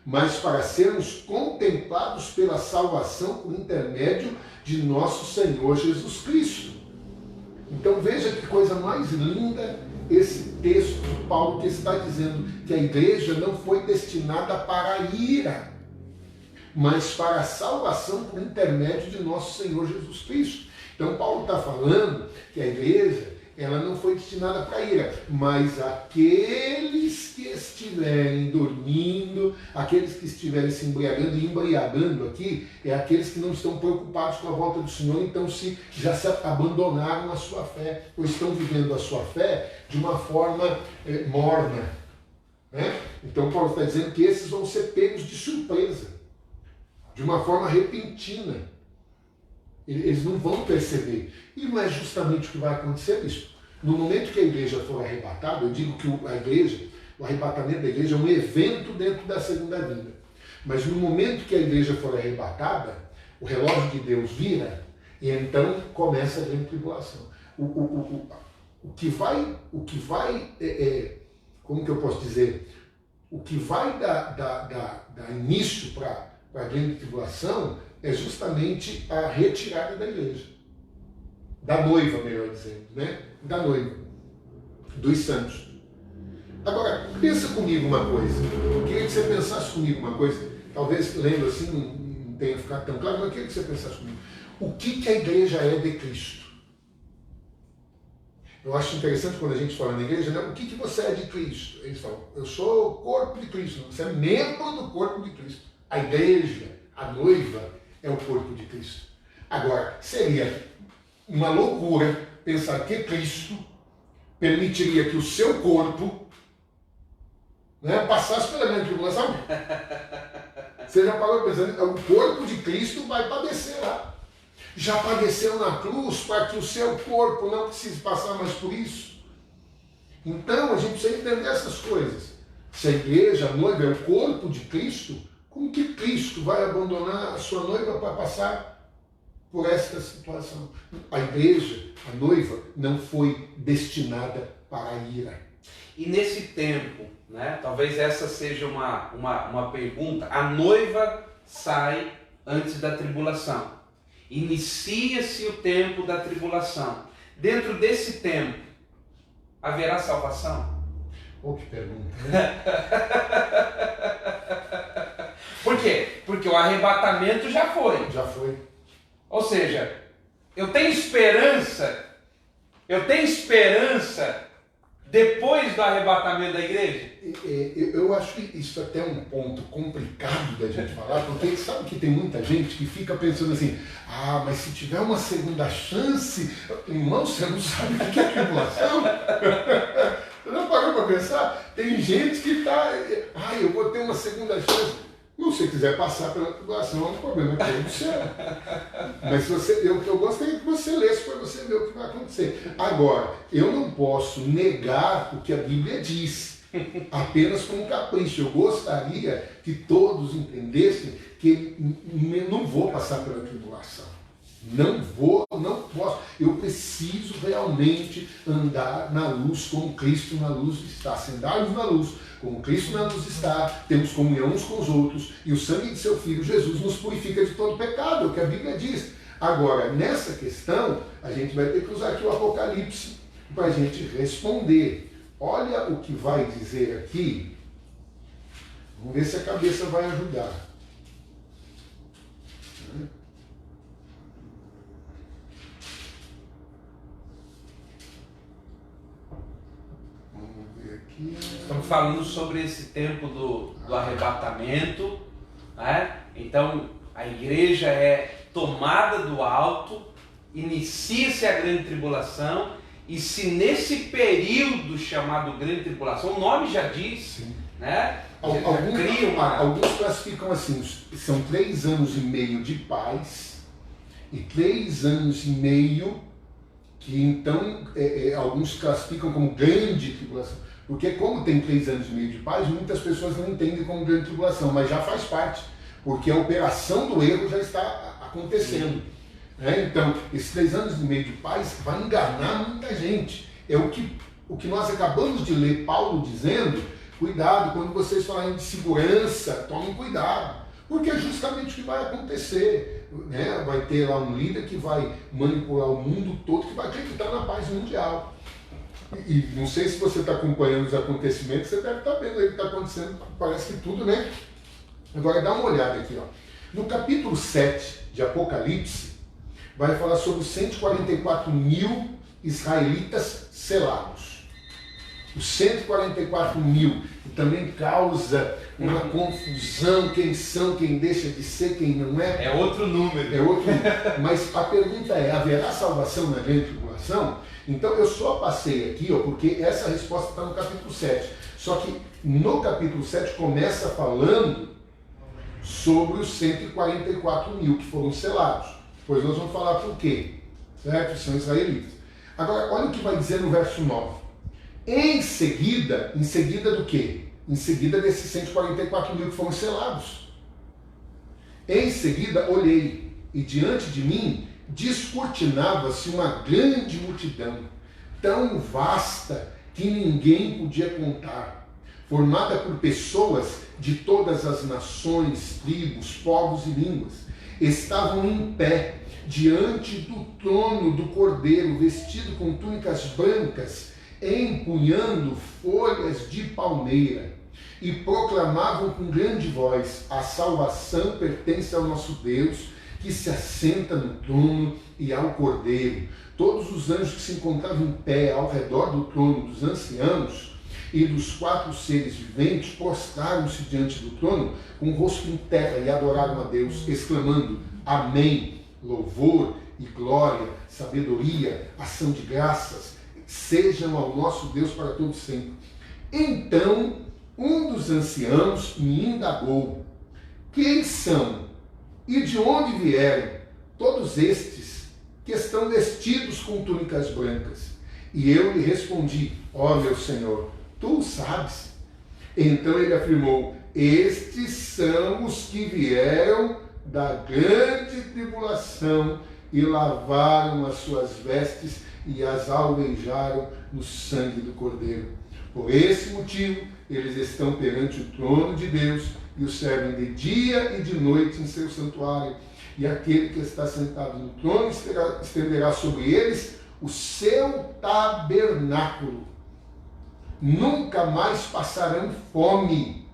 mas para sermos contemplados pela salvação por intermédio de nosso Senhor Jesus Cristo. Então veja que coisa mais linda esse texto de Paulo, que está dizendo que a igreja não foi destinada para a ira, mas para a salvação por intermédio de nosso Senhor Jesus Cristo. Então Paulo está falando que a igreja, ela não foi destinada para a ira, mas aqueles que estiverem dormindo, aqueles que estiverem se embriagando, e embriagando aqui é aqueles que não estão preocupados com a volta do Senhor, então já se abandonaram a sua fé, ou estão vivendo a sua fé de uma forma morna. Né? Então Paulo está dizendo que esses vão ser pegos de surpresa, de uma forma repentina. Eles não vão perceber. E não é justamente o que vai acontecer isso. No momento que a igreja for arrebatada, eu digo que o arrebatamento da igreja é um evento dentro da segunda vinda. Mas no momento que a igreja for arrebatada, o relógio de Deus vira E então começa a grande tribulação. O que vai, como que eu posso dizer? O que vai dar início para a grande tribulação é justamente a retirada da igreja. Da noiva, melhor dizendo, né? Da noiva, dos santos. Agora, pensa comigo uma coisa. Eu queria que você pensasse comigo uma coisa. Talvez, lendo assim, não tenha ficado tão claro, mas eu queria que você pensasse comigo. O que a igreja é de Cristo? Eu acho interessante quando a gente fala na igreja, né? O que você é de Cristo? Eles falam, eu sou o corpo de Cristo. Você é membro do corpo de Cristo. A igreja, a noiva, é o corpo de Cristo. Agora, seria uma loucura pensar que Cristo permitiria que o seu corpo, né, passasse pela grande tribulação. Você já parou pensando, o corpo de Cristo vai padecer lá. Já padeceu na cruz para que o seu corpo não precise passar mais por isso. Então, a gente precisa entender essas coisas. Se a igreja, a noiva, é o corpo de Cristo, como que Cristo vai abandonar a sua noiva para passar por esta situação? A igreja, a noiva, não foi destinada para a ira. E nesse tempo, né, talvez essa seja uma pergunta, a noiva sai antes da tribulação. Inicia-se o tempo da tribulação. Dentro desse tempo, haverá salvação? Oh, que pergunta, né? Por quê? Porque o arrebatamento já foi. Já foi. Ou seja, eu tenho esperança depois do arrebatamento da igreja? Eu acho que isso até é um ponto complicado da gente falar, porque sabe que tem muita gente que fica pensando assim, mas se tiver uma segunda chance, irmão, você não sabe o que é tribulação? Você não parou para pensar? Tem gente que está, eu vou ter uma segunda chance. Se você quiser passar pela tribulação, é um problema que é do céu. Mas o que eu gostaria é que você lesse para você ver o que vai acontecer. Agora, eu não posso negar o que a Bíblia diz, apenas com um capricho. Eu gostaria que todos entendessem que não vou passar pela tribulação. Não posso. Eu preciso realmente andar na luz como Cristo na luz está. Se andarmos na luz como Cristo na luz está, temos comunhão uns com os outros, e o sangue de seu Filho Jesus nos purifica de todo pecado, é o que a Bíblia diz. Agora, nessa questão, a gente vai ter que usar aqui o Apocalipse para a gente responder. Olha o que vai dizer aqui. Vamos ver se a cabeça vai ajudar. Estamos falando sobre esse tempo do arrebatamento, né? Então a igreja é tomada do alto, inicia-se a grande tribulação, e se nesse período chamado grande tribulação, o nome já diz, sim, né? Alguns classificam assim, são 3 anos e meio de paz e 3 anos e meio que então alguns classificam como grande tribulação. Porque como tem 3 anos e meio de paz, muitas pessoas não entendem como grande tribulação, mas já faz parte, porque a operação do erro já está acontecendo. Então, esses 3 anos e meio de paz vai enganar muita gente. É o que nós acabamos de ler Paulo dizendo, cuidado, quando vocês falarem de segurança, tomem cuidado, porque é justamente o que vai acontecer. Né? Vai ter lá um líder que vai manipular o mundo todo, que vai acreditar na paz mundial. E não sei se você está acompanhando os acontecimentos, você deve estar vendo aí o que está acontecendo, parece que tudo, né? Agora dá uma olhada aqui, ó. No capítulo 7 de Apocalipse, vai falar sobre os 144 mil israelitas selados. Os 144 mil, que também causa uma confusão, quem são, quem deixa de ser, quem não é. É outro número. É outro número. Mas a pergunta é, haverá salvação na grande tribulação? Então eu só passei aqui, porque essa resposta está no capítulo 7. Só que no capítulo 7 começa falando sobre os 144 mil que foram selados. Depois nós vamos falar por quê. Certo? São israelitas. Agora, olha o que vai dizer no verso 9. Em seguida do quê? Em seguida desses 144 mil que foram selados. Em seguida olhei, e diante de mim descortinava-se uma grande multidão, tão vasta que ninguém podia contar, formada por pessoas de todas as nações, tribos, povos e línguas. Estavam em pé diante do trono do Cordeiro, vestido com túnicas brancas, empunhando folhas de palmeira, e proclamavam com grande voz: a salvação pertence ao nosso Deus, que se assenta no trono, e ao Cordeiro. Todos os anjos que se encontravam em pé ao redor do trono dos anciãos e dos 4 seres viventes prostraram-se diante do trono com o rosto em terra e adoraram a Deus, exclamando: Amém, louvor e glória, sabedoria, ação de graças, sejam ao nosso Deus para todo sempre. Então um dos anciãos me indagou: quem são e de onde vieram todos estes que estão vestidos com túnicas brancas? E eu lhe respondi: ó meu Senhor, tu o sabes. Então ele afirmou: estes são os que vieram da grande tribulação e lavaram as suas vestes e as alvejaram no sangue do Cordeiro. Por esse motivo, eles estão perante o trono de Deus e o servem de dia e de noite em seu santuário. E aquele que está sentado no trono estenderá sobre eles o seu tabernáculo. Nunca mais passarão fome,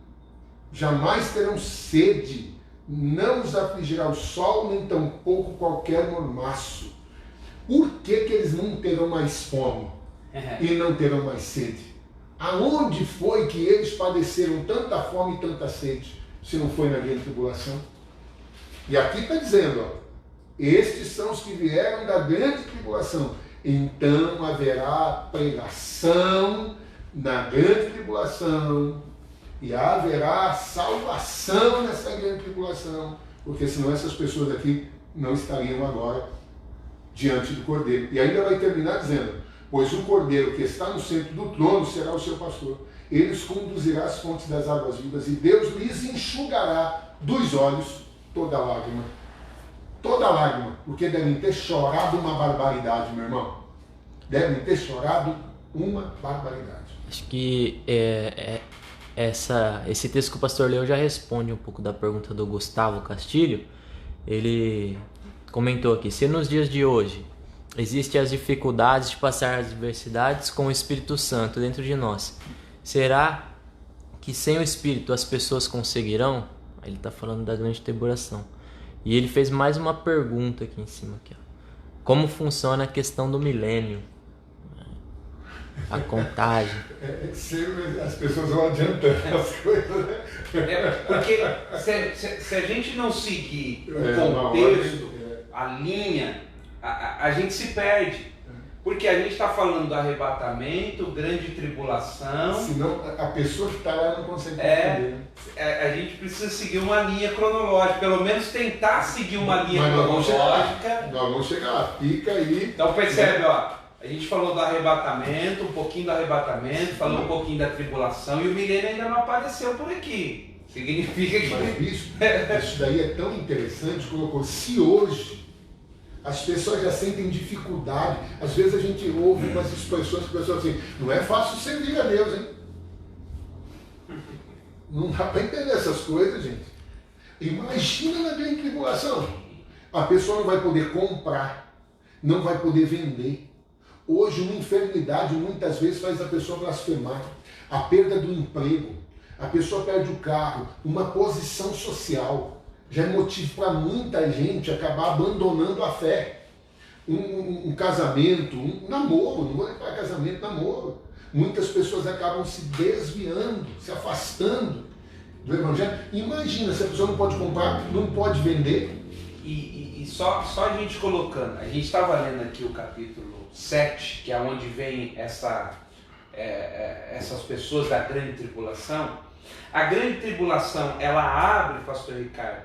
jamais terão sede, não os afligirá o sol, nem tampouco qualquer mormaço. Por que eles não terão mais fome e não terão mais sede? Aonde foi que eles padeceram tanta fome e tanta sede, se não foi na grande tribulação? E aqui está dizendo, ó, estes são os que vieram da grande tribulação. Então haverá pregação na grande tribulação e haverá salvação nessa grande tribulação, porque senão essas pessoas aqui não estariam agora diante do Cordeiro. E ainda vai terminar dizendo: pois o Cordeiro que está no centro do trono será o seu pastor. Ele os conduzirá às fontes das águas vivas, e Deus lhes enxugará dos olhos toda lágrima. Toda lágrima, porque devem ter chorado uma barbaridade, meu irmão. Devem ter chorado uma barbaridade. Acho que esse texto que o pastor leu já responde um pouco da pergunta do Gustavo Castilho. Ele comentou aqui: se nos dias de hoje existem as dificuldades de passar as adversidades com o Espírito Santo dentro de nós, será que sem o Espírito as pessoas conseguirão? Ele está falando da grande tribulação. E ele fez mais uma pergunta aqui em cima. Aqui, ó. Como funciona a questão do milênio? A contagem. As pessoas vão adiantando as coisas, né? Porque se a gente não seguir o contexto, a linha, a gente se perde. Porque a gente está falando do arrebatamento, grande tribulação. Senão a pessoa que está lá não consegue entender. A gente precisa seguir uma linha cronológica, pelo menos tentar seguir uma linha cronológica. Nós vamos chegar lá, fica aí. Então percebe, ó, a gente falou do arrebatamento, um pouquinho do arrebatamento, falou um pouquinho da tribulação, e o milênio ainda não apareceu por aqui. Significa que... Mas isso daí é tão interessante, colocou, se hoje as pessoas já sentem dificuldade, às vezes a gente ouve umas expressões que a pessoa assim, não é fácil servir a Deus, hein? Não dá para entender essas coisas, gente. Imagina na grande tribulação. A pessoa não vai poder comprar, não vai poder vender. Hoje uma enfermidade muitas vezes faz a pessoa blasfemar. A perda do emprego, a pessoa perde o carro, uma posição social. Já é motivo para muita gente acabar abandonando a fé. Um casamento, um namoro, não vou nem falar casamento, namoro. Muitas pessoas acabam se desviando, se afastando do Evangelho. Imagina, se a pessoa não pode comprar, não pode vender. E só a gente colocando, a gente estava lendo aqui o capítulo 7, que é onde vem essas pessoas da grande tribulação. A grande tribulação, ela abre, pastor Ricardo,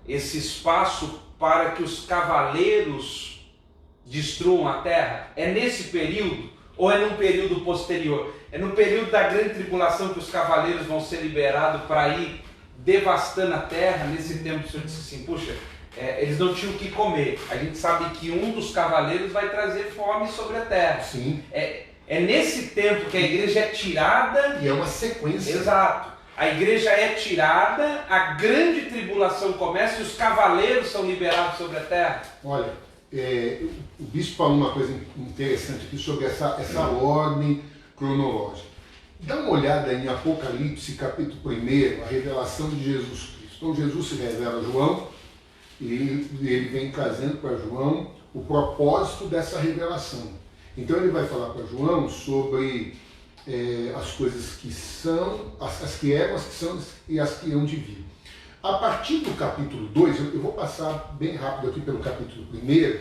esse espaço para que os cavaleiros destruam a terra? É nesse período ou é num período posterior? É no período da grande tribulação que os cavaleiros vão ser liberados para ir devastando a terra. Nesse tempo o Senhor disse assim, puxa, eles não tinham o que comer. A gente sabe que um dos cavaleiros vai trazer fome sobre a terra. Sim. É nesse tempo que a igreja é tirada. E é uma sequência. Exato. A igreja é tirada, a grande tribulação começa e os cavaleiros são liberados sobre a terra. Olha, o bispo falou uma coisa interessante aqui sobre essa ordem cronológica. Dá uma olhada em Apocalipse, capítulo 1, a revelação de Jesus Cristo. Então Jesus se revela a João e ele vem trazendo para João o propósito dessa revelação. Então ele vai falar para João sobre as coisas que são, as que eram, as que são e as que hão de vir. A partir do capítulo 2, eu vou passar bem rápido aqui pelo capítulo 1,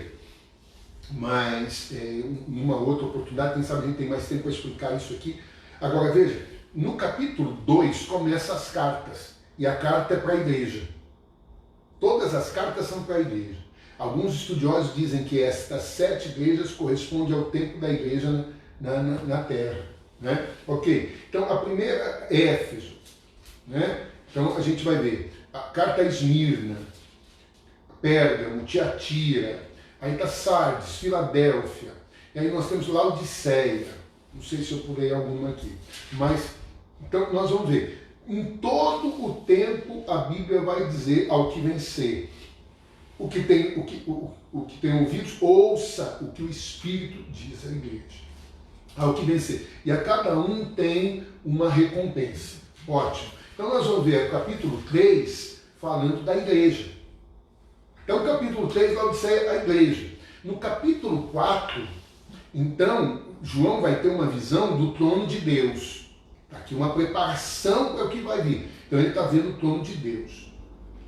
mas em uma outra oportunidade, quem sabe a gente tem mais tempo para explicar isso aqui. Agora veja, no capítulo 2 começam as cartas, e a carta é para a igreja. Todas as cartas são para a igreja. Alguns estudiosos dizem que estas 7 igrejas correspondem ao tempo da igreja na Terra. Né? Ok, então a primeira é Éfeso, né? Então a gente vai ver a carta a Esmirna, Pérgamo, Tiatira, aí está Sardes, Filadélfia, e aí nós temos Laodiceia. Não sei se eu pulei alguma aqui, mas então nós vamos ver. Em todo o tempo a Bíblia vai dizer ao que vencer. O que tem ouvidos, ouça o que o Espírito diz à igreja. Ao que vencer. E a cada um tem uma recompensa. Ótimo. Então nós vamos ver o capítulo 3 falando da igreja. Então, capítulo 3, Laodiceia é a igreja. No capítulo 4, então, João vai ter uma visão do trono de Deus. Está aqui uma preparação para o que vai vir. Então ele está vendo o trono de Deus.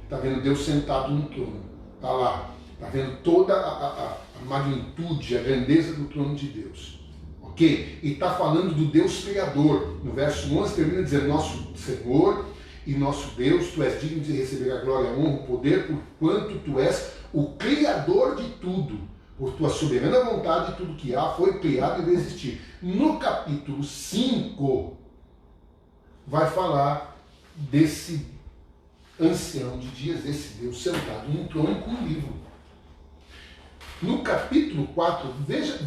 Está vendo Deus sentado no trono. Está lá. Está vendo toda a magnitude, a grandeza do trono de Deus. Ok? E está falando do Deus Criador. No verso 11 termina dizendo, nosso Senhor e nosso Deus, tu és digno de receber a glória, a honra, o poder, porquanto tu és o Criador de tudo. Por tua soberana vontade, tudo que há foi criado e vai existir. No capítulo 5, vai falar desse ancião de dias, desse Deus sentado num trono com um livro. No capítulo 4, veja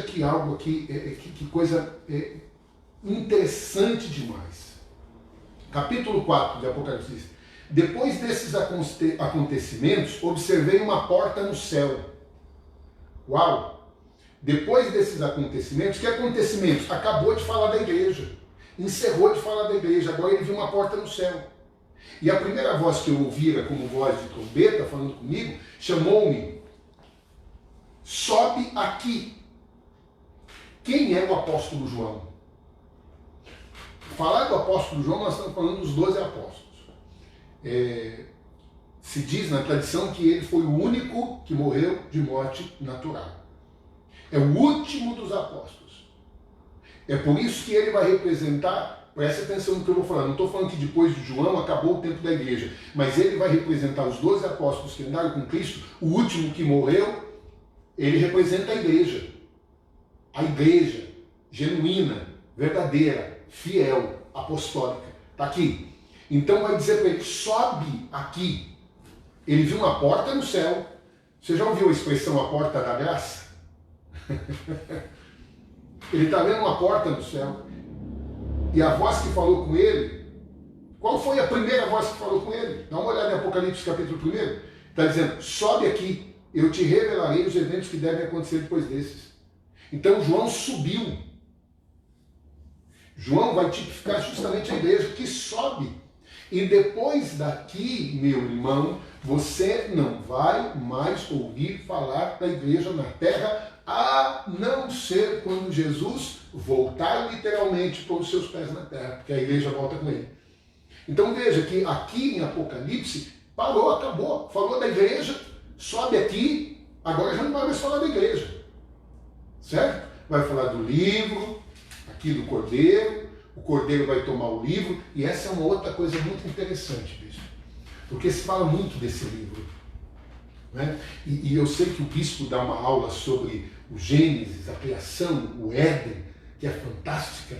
que algo aqui, que coisa interessante demais. Capítulo 4 de Apocalipse diz, depois desses acontecimentos, observei uma porta no céu. Uau! Depois desses acontecimentos, que acontecimentos? Acabou de falar da igreja. Encerrou de falar da igreja, agora ele viu uma porta no céu. E a primeira voz que eu ouvira como voz de trombeta, falando comigo, chamou-me, sobe aqui. Quem é o apóstolo João? Falar do apóstolo João, nós estamos falando dos 12 apóstolos. Se diz na tradição que ele foi o único que morreu de morte natural. É o último dos apóstolos. É por isso que ele vai representar, preste atenção no que eu vou falar, não estou falando que depois de João acabou o tempo da igreja, mas ele vai representar os 12 apóstolos que andaram com Cristo, o último que morreu, ele representa a igreja genuína, verdadeira, fiel, apostólica, está aqui. Então vai dizer para ele, sobe aqui. Ele viu uma porta no céu. Você já ouviu a expressão a porta da graça? Ele está vendo uma porta no céu. E a voz que falou com ele, qual foi a primeira voz que falou com ele? Dá uma olhada em Apocalipse capítulo 1. Está dizendo, sobe aqui, eu te revelarei os eventos que devem acontecer depois desses. Então João subiu. João vai tipificar justamente a igreja que sobe. E depois daqui, meu irmão, você não vai mais ouvir falar da igreja na terra, a não ser quando Jesus voltar literalmente com os seus pés na terra, porque a igreja volta com ele. Então veja que aqui em Apocalipse, parou, acabou, falou da igreja, sobe aqui, agora já não vai mais falar da igreja. Certo? Vai falar do livro, aqui do Cordeiro, o Cordeiro vai tomar o livro, e essa é uma outra coisa muito interessante, bispo, porque se fala muito desse livro. Né? E eu sei que o bispo dá uma aula sobre o Gênesis, a criação, o Éden, que é fantástica.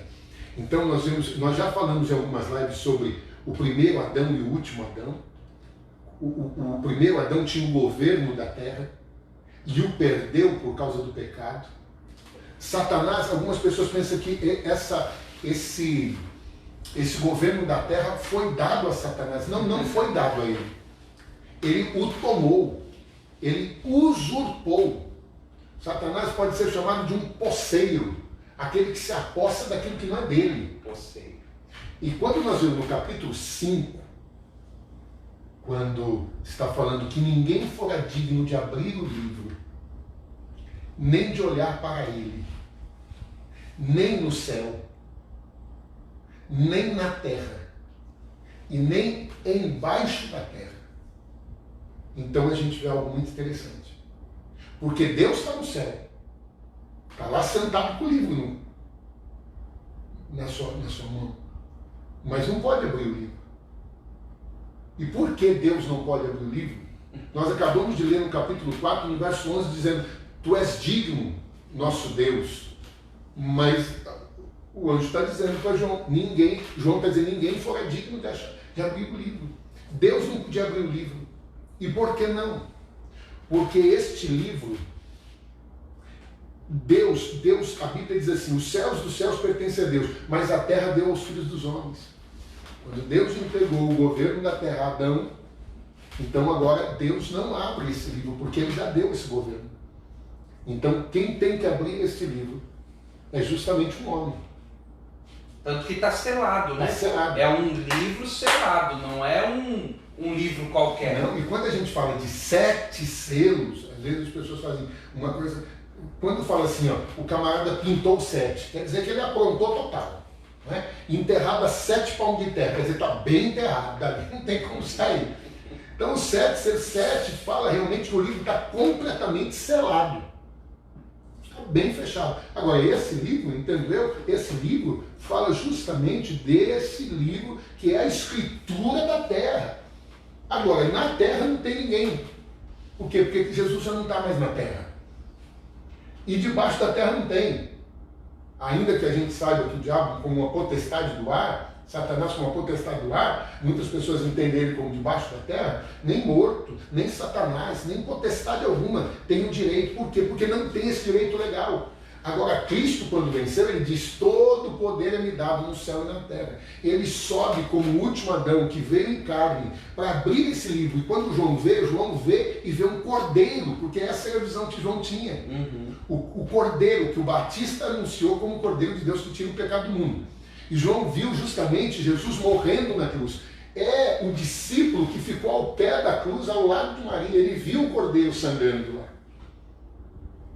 Então nós já falamos em algumas lives sobre o primeiro Adão e o último Adão. O primeiro Adão tinha o governo da terra e o perdeu por causa do pecado. Satanás, algumas pessoas pensam que esse governo da terra foi dado a Satanás. Não, não foi dado a ele. Ele o tomou, ele usurpou. Satanás pode ser chamado de um posseiro, aquele que se apossa daquilo que não é dele. Posseiro. E quando nós vemos no capítulo 5, quando está falando que ninguém fora digno de abrir o livro, nem de olhar para ele, nem no céu, nem na terra, e nem embaixo da terra. Então a gente vê algo muito interessante. Porque Deus está no céu, está lá sentado com o livro na sua mão, mas não pode abrir o livro. E por que Deus não pode abrir o livro? Nós acabamos de ler no capítulo 4, no verso 11, dizendo: Tu és digno, nosso Deus. Mas o anjo está dizendo para João, João está dizendo, ninguém fora digno de abrir o livro. Deus não podia abrir o livro. E por que não? Porque este livro, Deus, a Bíblia diz assim, os céus dos céus pertencem a Deus, mas a terra deu aos filhos dos homens. Quando Deus entregou o governo da terra a Adão, então agora Deus não abre esse livro, porque ele já deu esse governo. Então quem tem que abrir esse livro é justamente o homem. Tanto que está selado, né? Selado. É um livro selado, não é um livro qualquer. Não, e quando a gente fala de 7 selos, às vezes as pessoas fazem uma coisa... Quando fala assim, ó, o camarada pintou 7, quer dizer que ele aprontou total. Né? Enterrado a 7 palmos de terra, quer dizer, está bem enterrado, dali não tem como sair. Então o 7 fala realmente que o livro está completamente selado. Está bem fechado. Agora, esse livro, entendeu? Esse livro fala justamente desse livro que é a escritura da terra. Agora, na terra não tem ninguém. Por quê? Porque Jesus já não está mais na terra. E debaixo da terra não tem. Ainda que a gente saiba que o diabo como uma potestade do ar, Satanás como uma potestade do ar, muitas pessoas entendem ele como debaixo da terra, nem morto, nem Satanás, nem potestade alguma tem o direito. Por quê? Porque não tem esse direito legal. Agora, Cristo, quando venceu, ele diz, todo o poder é me dado no céu e na terra. Ele sobe como o último Adão, que veio em carne, para abrir esse livro. E quando João vê e vê um cordeiro, porque essa é a visão que João tinha. Uhum. O cordeiro que o Batista anunciou como o cordeiro de Deus que tira o pecado do mundo. E João viu justamente Jesus morrendo na cruz. É o discípulo que ficou ao pé da cruz, ao lado de Maria. Ele viu o cordeiro sangrando lá.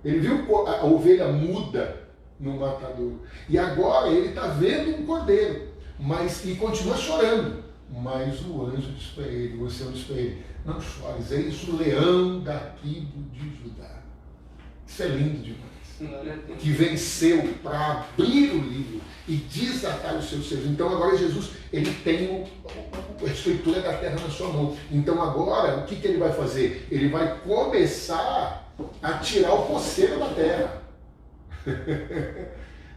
Ele viu a ovelha muda no matadouro. E agora ele está vendo um cordeiro. E continua chorando. Mas o anjo diz para ele, o ancião diz para ele, não chores, eis o leão da tribo de Judá. Isso é lindo demais. Que venceu para abrir o livro e desatar os seus selos. Então agora Jesus, ele tem a escritura da terra na sua mão. Então agora, o que ele vai fazer? Ele vai começar a tirar o coceiro da terra.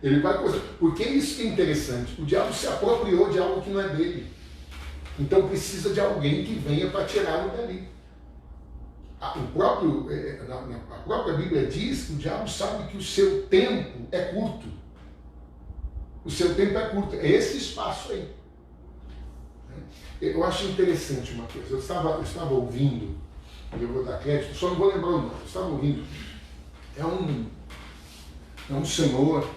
Ele vai porque isso que é interessante. O diabo se apropriou de algo que não é dele. Então precisa de alguém que venha para tirá-lo dali. A própria Bíblia diz que o diabo sabe que o seu tempo é curto. O seu tempo é curto. É esse espaço aí. Eu acho interessante uma coisa. Eu estava ouvindo, eu vou dar crédito, só não vou lembrar o nome. Eu estava ouvindo. É um senhor,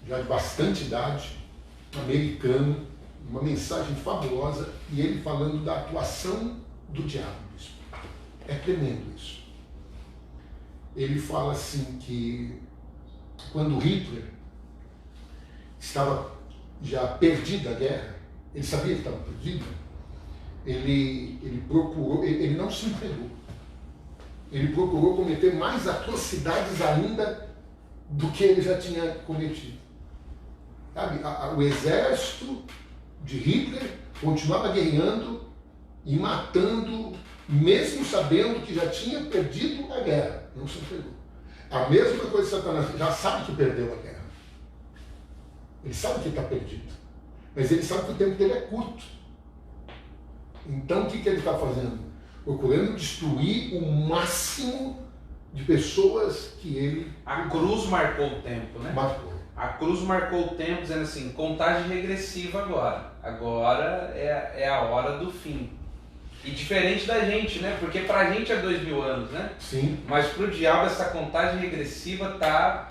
já de bastante idade, americano, uma mensagem fabulosa, e ele falando da atuação do diabo. É tremendo isso. Ele fala assim que quando Hitler estava já perdido a guerra, ele sabia que estava perdido, ele procurou, ele não se entregou. Ele procurou cometer mais atrocidades ainda do que ele já tinha cometido. Sabe, o exército de Hitler continuava guerreando e matando, mesmo sabendo que já tinha perdido a guerra. Não se entregou. A mesma coisa de Satanás, já sabe que perdeu a guerra. Ele sabe que está perdido. Mas ele sabe que o tempo dele é curto. Então o que ele está fazendo? Procurando destruir o máximo de pessoas que ele... A cruz marcou o tempo, né? Marcou. A cruz marcou o tempo dizendo assim, contagem regressiva agora. Agora é a hora do fim. E diferente da gente, né? Porque pra gente é 2000 anos, né? Sim. Mas pro diabo essa contagem regressiva tá...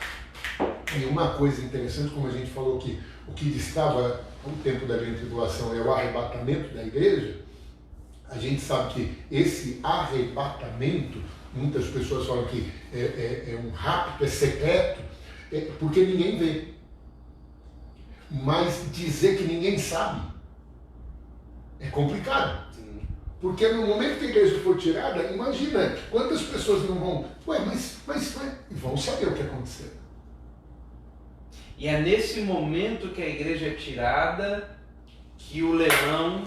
E uma coisa interessante, como a gente falou que o que estava o tempo da grande tribulação é o arrebatamento da igreja, a gente sabe que esse arrebatamento, muitas pessoas falam que é um rapto, é secreto, porque ninguém vê. Mas dizer que ninguém sabe é complicado. Sim. Porque no momento que a igreja for tirada, imagina quantas pessoas não vão, mas e vão saber o que aconteceu. E é nesse momento que a igreja é tirada que o leão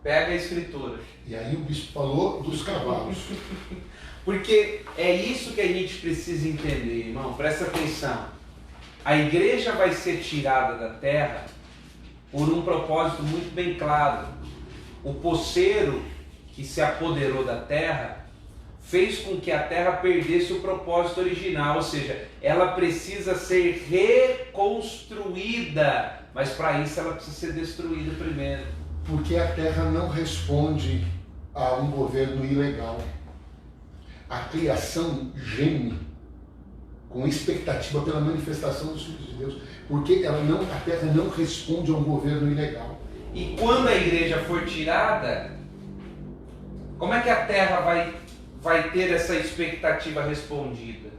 pega a escritura. E aí o bispo falou dos cavalos. Porque é isso que a gente precisa entender, irmão, presta atenção. A igreja vai ser tirada da terra por um propósito muito bem claro. O poceiro que se apoderou da terra fez com que a terra perdesse o propósito original, ou seja, ela precisa ser reconstruída, mas para isso ela precisa ser destruída primeiro. Porque a terra não responde a um governo ilegal. A criação geme com expectativa pela manifestação dos filhos de Deus, porque a terra não responde a um governo ilegal. E quando a igreja for tirada, como é que a terra vai ter essa expectativa respondida?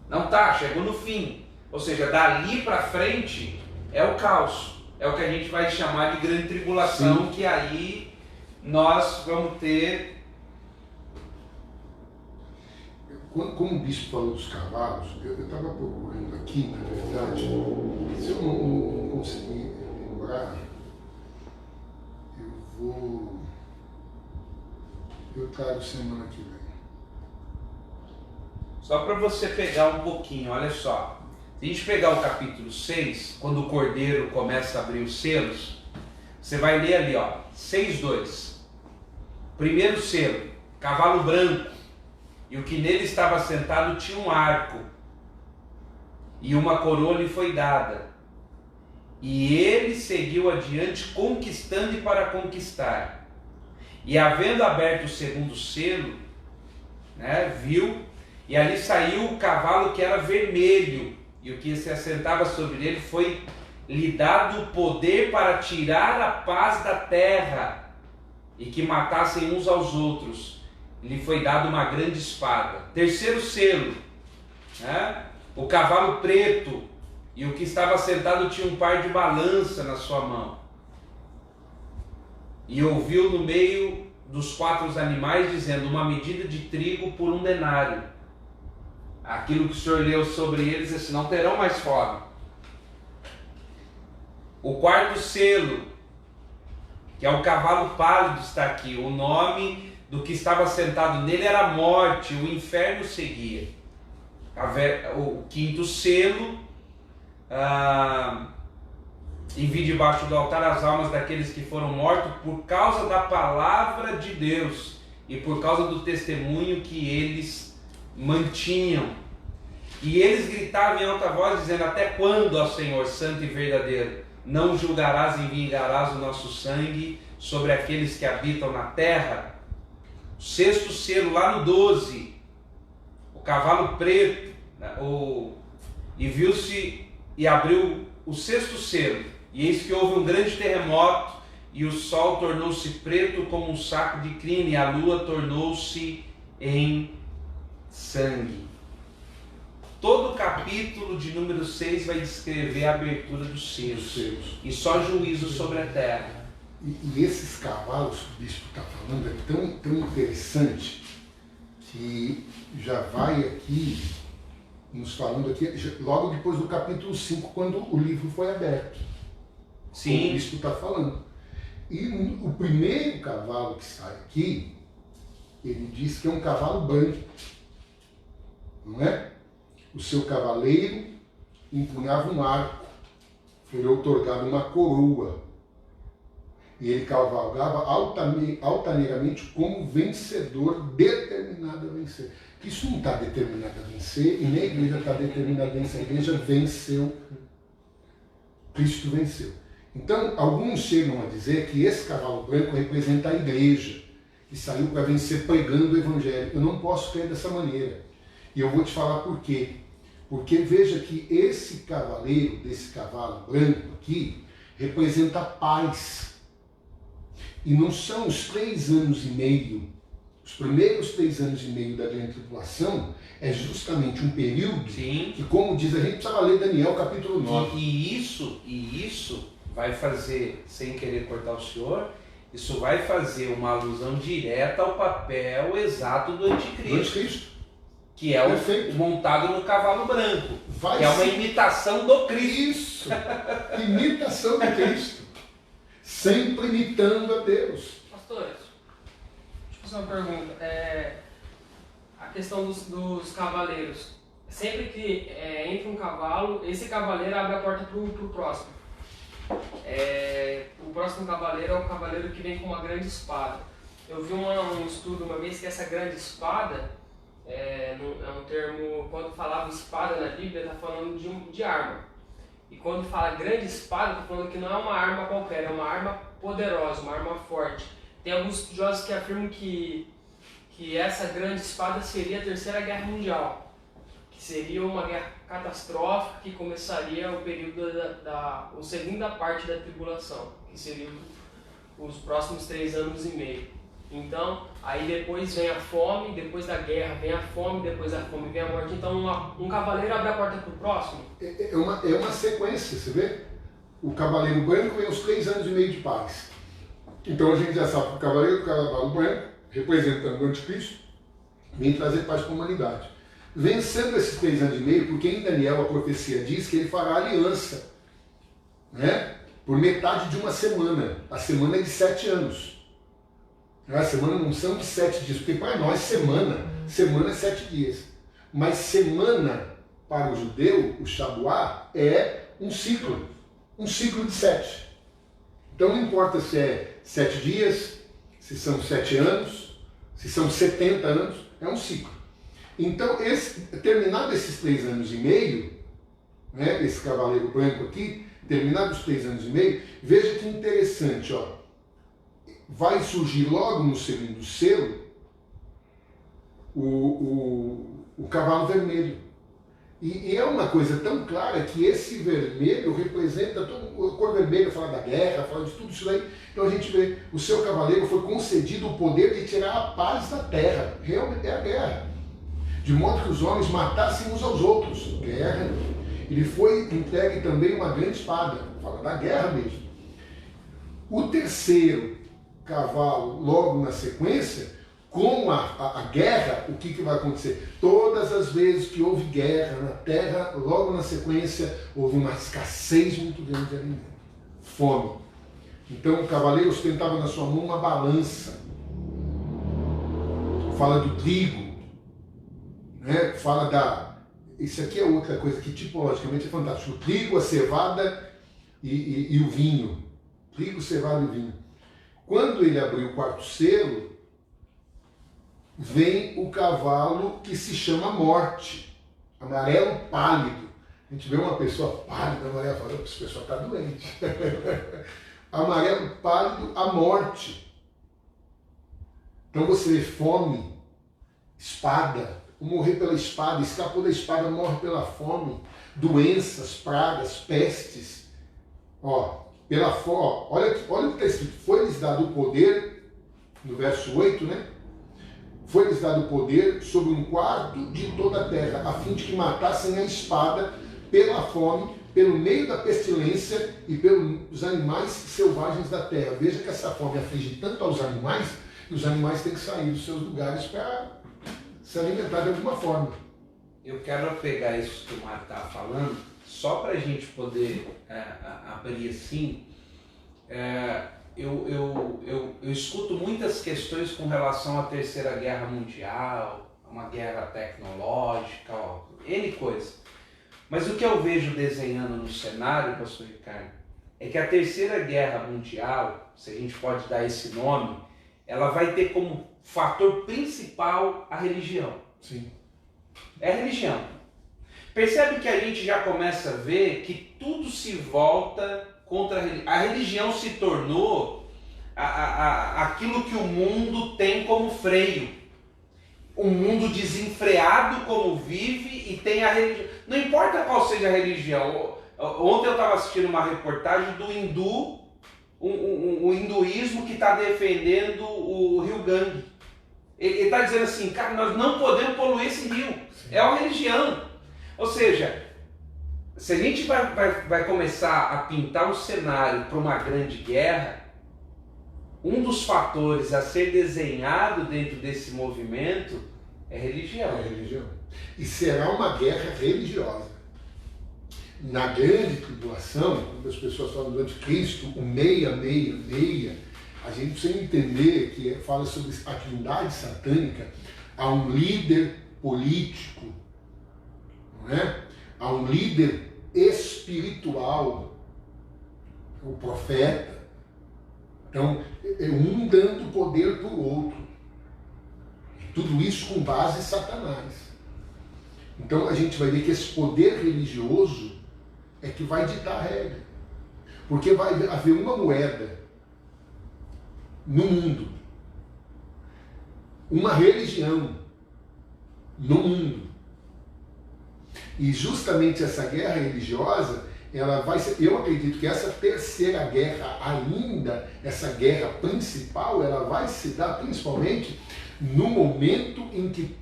Não tá, chegou no fim. Ou seja, dali para frente é o caos. É o que a gente vai chamar de grande tribulação. Sim. Que aí nós vamos ter... Como o bispo falou dos cavalos, eu estava procurando aqui, na verdade, se eu não conseguir lembrar, eu trago semana que vem. Só para você pegar um pouquinho, olha só. Se a gente pegar o capítulo 6, quando o cordeiro começa a abrir os selos, você vai ler ali, ó, 6:2. Primeiro selo, cavalo branco, e o que nele estava sentado tinha um arco, e uma coroa lhe foi dada. E ele seguiu adiante, conquistando e para conquistar. E havendo aberto o segundo selo, né, viu, e ali saiu o cavalo que era vermelho, e o que se assentava sobre ele foi lhe dado o poder para tirar a paz da terra, e que matassem uns aos outros. Lhe foi dado uma grande espada. Terceiro selo, né, o cavalo preto, e o que estava sentado tinha um par de balança na sua mão. E ouviu no meio dos 4 animais, dizendo, uma medida de trigo por 1 denário. Aquilo que o Senhor leu sobre eles, assim, não terão mais fome. O quarto selo, que é o cavalo pálido, está aqui. O nome do que estava sentado nele era a morte, o inferno seguia. O quinto selo, envie debaixo do altar as almas daqueles que foram mortos por causa da palavra de Deus e por causa do testemunho que eles mantinham. E eles gritavam em alta voz, dizendo, até quando, ó Senhor, santo e verdadeiro, não julgarás e vingarás o nosso sangue sobre aqueles que habitam na terra? O sexto selo, lá no 12, o cavalo preto, né, e viu-se e abriu o sexto selo, e eis que houve um grande terremoto, e o sol tornou-se preto como um saco de crina, e a lua tornou-se em sangue. Todo o capítulo de número 6 vai descrever a abertura dos selos. E só juízo sobre a terra. E esses cavalos que o bispo está falando é tão interessante que já vai aqui, nos falando aqui, logo depois do capítulo 5, quando o livro foi aberto. Sim. Como o bispo está falando. E o primeiro cavalo que sai aqui, ele diz que é um cavalo branco. Não é? O seu cavaleiro empunhava um arco, foi-lhe otorgado uma coroa. E ele cavalgava altaneiramente como vencedor, determinado a vencer. Isso não está determinado a vencer, e nem a igreja está determinada a vencer. A igreja venceu, Cristo venceu. Então, alguns chegam a dizer que esse cavalo branco representa a igreja, que saiu para vencer pregando o evangelho. Eu não posso crer dessa maneira. E eu vou te falar por quê. Porque veja que esse cavaleiro, desse cavalo branco aqui, representa paz. E não são os 3 anos e meio, os primeiros 3 anos e meio da grande tribulação, é justamente um período que, como diz, a gente precisava ler Daniel capítulo 9. E isso vai fazer, sem querer cortar o senhor, isso vai fazer uma alusão direta ao papel exato do anticristo. Que é o montado no cavalo branco. Que é uma imitação do Cristo. Isso! Imitação do Cristo. Sempre imitando a Deus. Pastores, deixa eu fazer uma pergunta. A questão dos cavaleiros. Sempre que entra um cavalo, esse cavaleiro abre a porta para o próximo. O próximo cavaleiro é o cavaleiro que vem com uma grande espada. Eu vi um estudo uma vez que essa grande espada é um termo, quando falava espada na Bíblia, está falando de arma. E quando fala grande espada, está falando que não é uma arma qualquer, é uma arma poderosa, uma arma forte. Tem alguns estudiosos que afirmam que essa grande espada seria a Terceira Guerra Mundial, que seria uma guerra catastrófica que começaria o período a segunda parte da tribulação, que seria os próximos 3 anos e meio. Então, aí depois vem a fome, depois da guerra vem a fome, depois da fome vem a morte. Então, um cavaleiro abre a porta para o próximo? É uma sequência, você vê? O cavaleiro branco vem os 3 anos e meio de paz. Então, a gente já sabe que o cavaleiro do cavalo branco, representando o anticristo, vem trazer paz para a humanidade. Vencendo esses 3 anos e meio, porque em Daniel a profecia diz que ele fará aliança, né? Por metade de uma semana. A semana é de 7 anos. A semana não são de 7 dias, porque para nós semana é 7 dias. Mas semana para o judeu, o Shabuá, é um ciclo de 7. Então não importa se é 7 dias, se são 7 anos, se são 70 anos, é um ciclo. Então, terminado esses 3 anos e meio, né, esse cavaleiro branco aqui, terminados os 3 anos e meio, veja que interessante, ó. Vai surgir logo no segundo selo o cavalo vermelho. E é uma coisa tão clara que esse vermelho representa, a cor vermelha fala da guerra, fala de tudo isso daí. Então a gente vê, o seu cavaleiro foi concedido o poder de tirar a paz da terra. Realmente é a guerra. De modo que os homens matassem uns aos outros. Guerra. Ele foi entregue também uma grande espada. Fala da guerra mesmo. O terceiro cavalo, logo na sequência, com a guerra, o que vai acontecer? Todas as vezes que houve guerra na terra, logo na sequência, houve uma escassez muito grande de alimento. Fome. Então o cavaleiro ostentava na sua mão uma balança. Fala do trigo, né? Fala da... Isso aqui é outra coisa que tipologicamente é fantástico. O trigo, a cevada e o vinho. Trigo, cevada e vinho. Quando ele abriu o 4º selo, vem o cavalo que se chama morte, amarelo pálido. A gente vê uma pessoa pálida, amarela, fala, essa pessoa está doente. Amarelo pálido, a morte. Então você vê fome, espada, morrer pela espada, escapou da espada, morre pela fome, doenças, pragas, pestes. Olha o que está escrito, foi-lhes dado o poder, no verso 8, né? Foi-lhes dado o poder sobre 1/4 de toda a terra, a fim de que matassem a espada pela fome, pelo meio da pestilência e pelos animais selvagens da terra. Veja que essa fome aflige tanto aos animais, que os animais têm que sair dos seus lugares para se alimentar de alguma forma. Eu quero pegar isso que o Mário estava falando, só para a gente poder abrir assim. Eu escuto muitas questões com relação à Terceira Guerra Mundial, uma guerra tecnológica, N coisas. Mas o que eu vejo desenhando no cenário, pastor Ricardo, é que a Terceira Guerra Mundial, se a gente pode dar esse nome, ela vai ter como fator principal a religião. Sim. É a religião. Percebe que a gente já começa a ver que tudo se volta contra a religião. A religião se tornou aquilo que o mundo tem como freio. Um mundo desenfreado como vive e tem a religião. Não importa qual seja a religião. Ontem eu estava assistindo uma reportagem do hindu, o hinduísmo que está defendendo o rio Gange. Ele está dizendo assim, cara, nós não podemos poluir esse rio. Sim. É uma religião. Ou seja, se a gente vai começar a pintar um cenário para uma grande guerra, um dos fatores a ser desenhado dentro desse movimento é religião. É religião. E será uma guerra religiosa. Na grande tribulação, quando as pessoas falam do anticristo, o 666, a gente precisa entender que fala sobre a divindade satânica, há um líder político, não é? Há um líder espiritual, o profeta. Então, é um dando poder para o outro. Tudo isso com base em Satanás. Então, a gente vai ver que esse poder religioso é que vai ditar a regra. Porque vai haver uma moeda no mundo, uma religião no mundo. E justamente essa guerra religiosa, ela vai ser, eu acredito que essa terceira guerra ainda, essa guerra principal, ela vai se dar principalmente no momento em que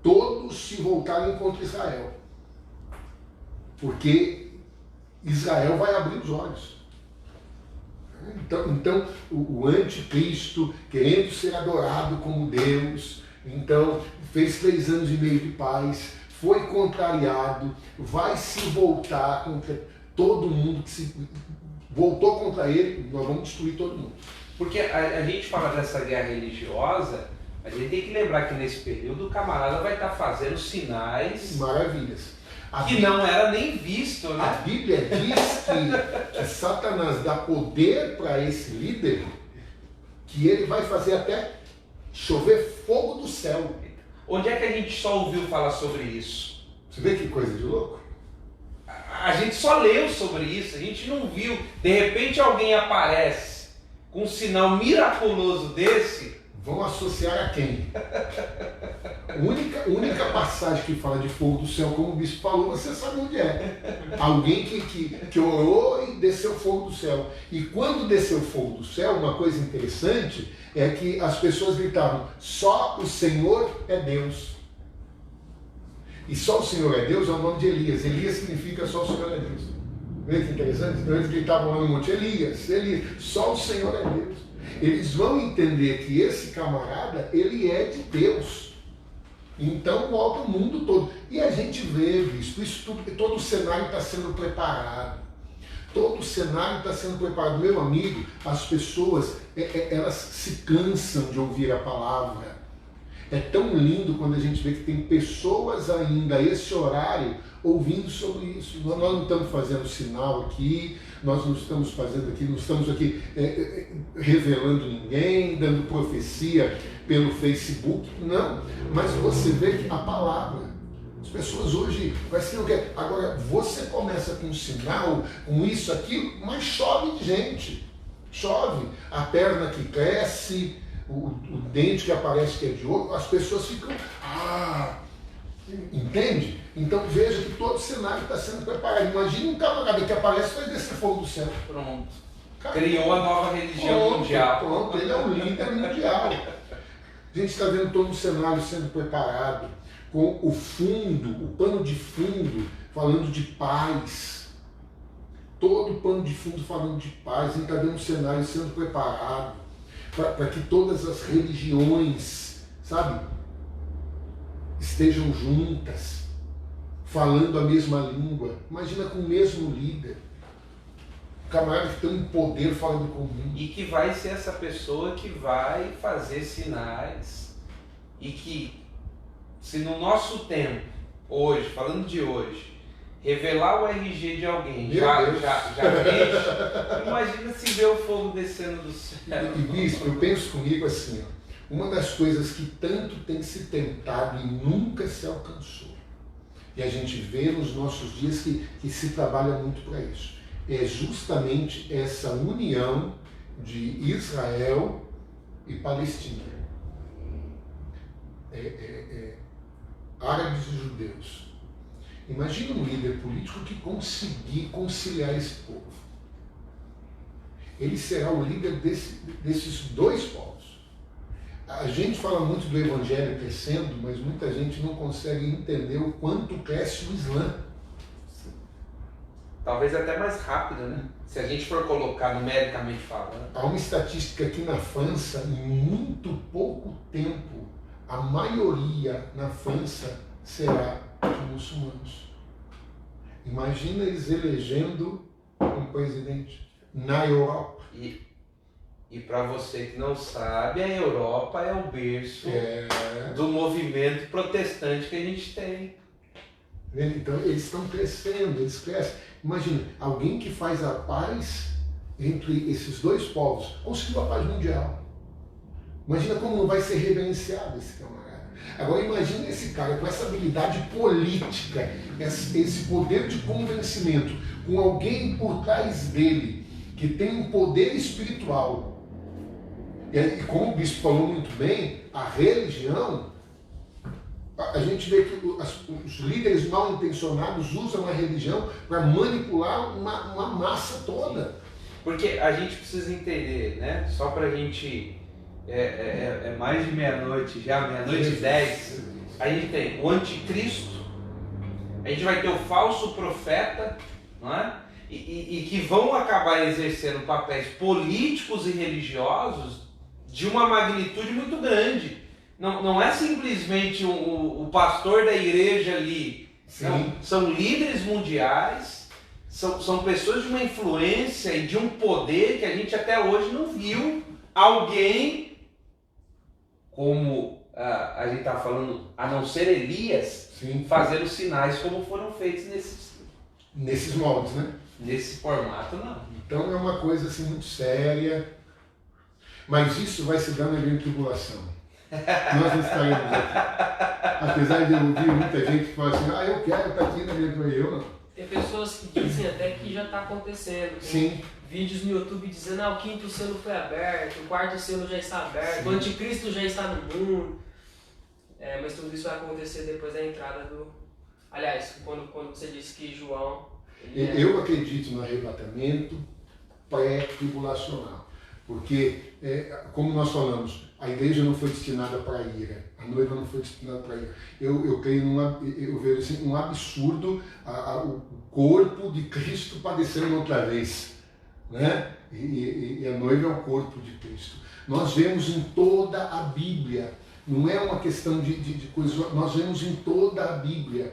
todos se voltarem contra Israel. Porque Israel vai abrir os olhos. Então o anticristo, querendo ser adorado como Deus, então fez 3 anos e meio de paz, foi contrariado, vai se voltar contra todo mundo que se voltou contra ele, nós vamos destruir todo mundo. Porque a gente fala dessa guerra religiosa, a gente tem que lembrar que nesse período o camarada vai estar fazendo sinais... Maravilhas. Que não era nem visto, né? A Bíblia diz que Satanás dá poder para esse líder, que ele vai fazer até chover fogo do céu. Onde é que a gente só ouviu falar sobre isso? Você vê que coisa de louco? A gente só leu sobre isso, a gente não viu. De repente alguém aparece com um sinal miraculoso desse. Vão associar a quem? Única passagem que fala de fogo do céu, como o bispo falou, você sabe onde é. Alguém que orou e desceu fogo do céu. E quando desceu fogo do céu, uma coisa interessante é que as pessoas gritavam, só o Senhor é Deus. E só o Senhor é Deus é o nome de Elias. Elias significa só o Senhor é Deus. Vê que interessante? Então eles gritavam lá no monte, Elias, só o Senhor é Deus. Eles vão entender que esse camarada, ele é de Deus. Então volta o mundo todo. E a gente vê, bispo, isso tudo, todo o cenário está sendo preparado. Todo o cenário está sendo preparado. Meu amigo, as pessoas, elas se cansam de ouvir a palavra. É tão lindo quando a gente vê que tem pessoas ainda a esse horário ouvindo sobre isso. Nós não estamos fazendo sinal aqui, nós não estamos fazendo aqui, não estamos aqui revelando ninguém, dando profecia pelo Facebook, não. Mas você vê que a palavra, as pessoas hoje vai ser o quê? Agora, você começa com um sinal, com isso, aquilo, mas chove de gente. Chove. A perna que cresce, o dente que aparece que é de ouro, as pessoas ficam, entende? Então veja que todo o cenário está sendo preparado. Imagina um camarada que aparece e vai descer fogo do céu. Pronto. Criou a nova religião mundial. Pronto, ele é um líder mundial. A gente está vendo todo o cenário sendo preparado, com o fundo, o pano de fundo, falando de paz. Todo o pano de fundo falando de paz. A gente está vendo o cenário sendo preparado para que todas as religiões, sabe, estejam juntas, falando a mesma língua. Imagina com o mesmo líder. O camarada que tem um poder falando com o mundo. E que vai ser essa pessoa que vai fazer sinais. E que, se no nosso tempo, hoje, falando de hoje, revelar o RG de alguém Meu já Deus. mexe. Imagina se vê o fogo descendo do céu. E bispo, eu penso comigo assim, ó, uma das coisas que tanto tem se tentado e nunca se alcançou, e a gente vê nos nossos dias que se trabalha muito para isso, é justamente essa união de Israel e Palestina. Árabes e judeus. Imagina um líder político que conseguir conciliar esse povo. Ele será o líder desses dois povos. A gente fala muito do evangelho crescendo, mas muita gente não consegue entender o quanto cresce o Islã. Talvez até mais rápido, né? Se a gente for colocar numericamente falando. Há uma estatística aqui na França, em muito pouco tempo, a maioria na França será de muçulmanos. Imagina eles elegendo um presidente na Europa. E para você que não sabe, a Europa é o berço do movimento protestante que a gente tem. Então eles estão crescendo, eles crescem. Imagina, alguém que faz a paz entre esses dois povos, conseguiu a paz mundial. Imagina como não vai ser reverenciado esse camarada. Agora imagina esse cara com essa habilidade política, esse poder de convencimento, com alguém por trás dele, que tem um poder espiritual. E como o bispo falou muito bem, a religião, a gente vê que os líderes mal intencionados usam a religião para manipular uma massa toda. Porque a gente precisa entender, né? Só para a gente... É mais de meia-noite já, meia-noite e 10. A gente tem o anticristo, a gente vai ter o falso profeta, não é? E que vão acabar exercendo papéis políticos e religiosos de uma magnitude muito grande. Não é simplesmente o pastor da igreja ali. Não, são líderes mundiais, são pessoas de uma influência e de um poder que a gente até hoje não viu alguém, como a gente está falando, a não ser Elias, fazer os sinais como foram feitos nesses moldes, né? Nesse formato, não. Então é uma coisa assim muito séria, mas isso vai se dar na grande tribulação. Nós não estaremos aqui. Apesar de eu ouvir muita gente que fala assim, eu quero estar aqui na grande tribulação, eu não. Tem pessoas que dizem até que já está acontecendo. Tem vídeos no YouTube dizendo o quinto selo foi aberto, o quarto selo já está aberto, o anticristo já está no mundo. Mas tudo isso vai acontecer depois da entrada do... Aliás, quando você disse que João... Eu acredito no arrebatamento pré-tribulacional, porque, como nós falamos, a igreja não foi destinada para a ira, a noiva não foi destinada para a ira. Eu creio eu vejo assim, um absurdo o corpo de Cristo padecendo outra vez, né? E a noiva é o corpo de Cristo. Nós vemos em toda a Bíblia, não é uma questão de coisa, nós vemos em toda a Bíblia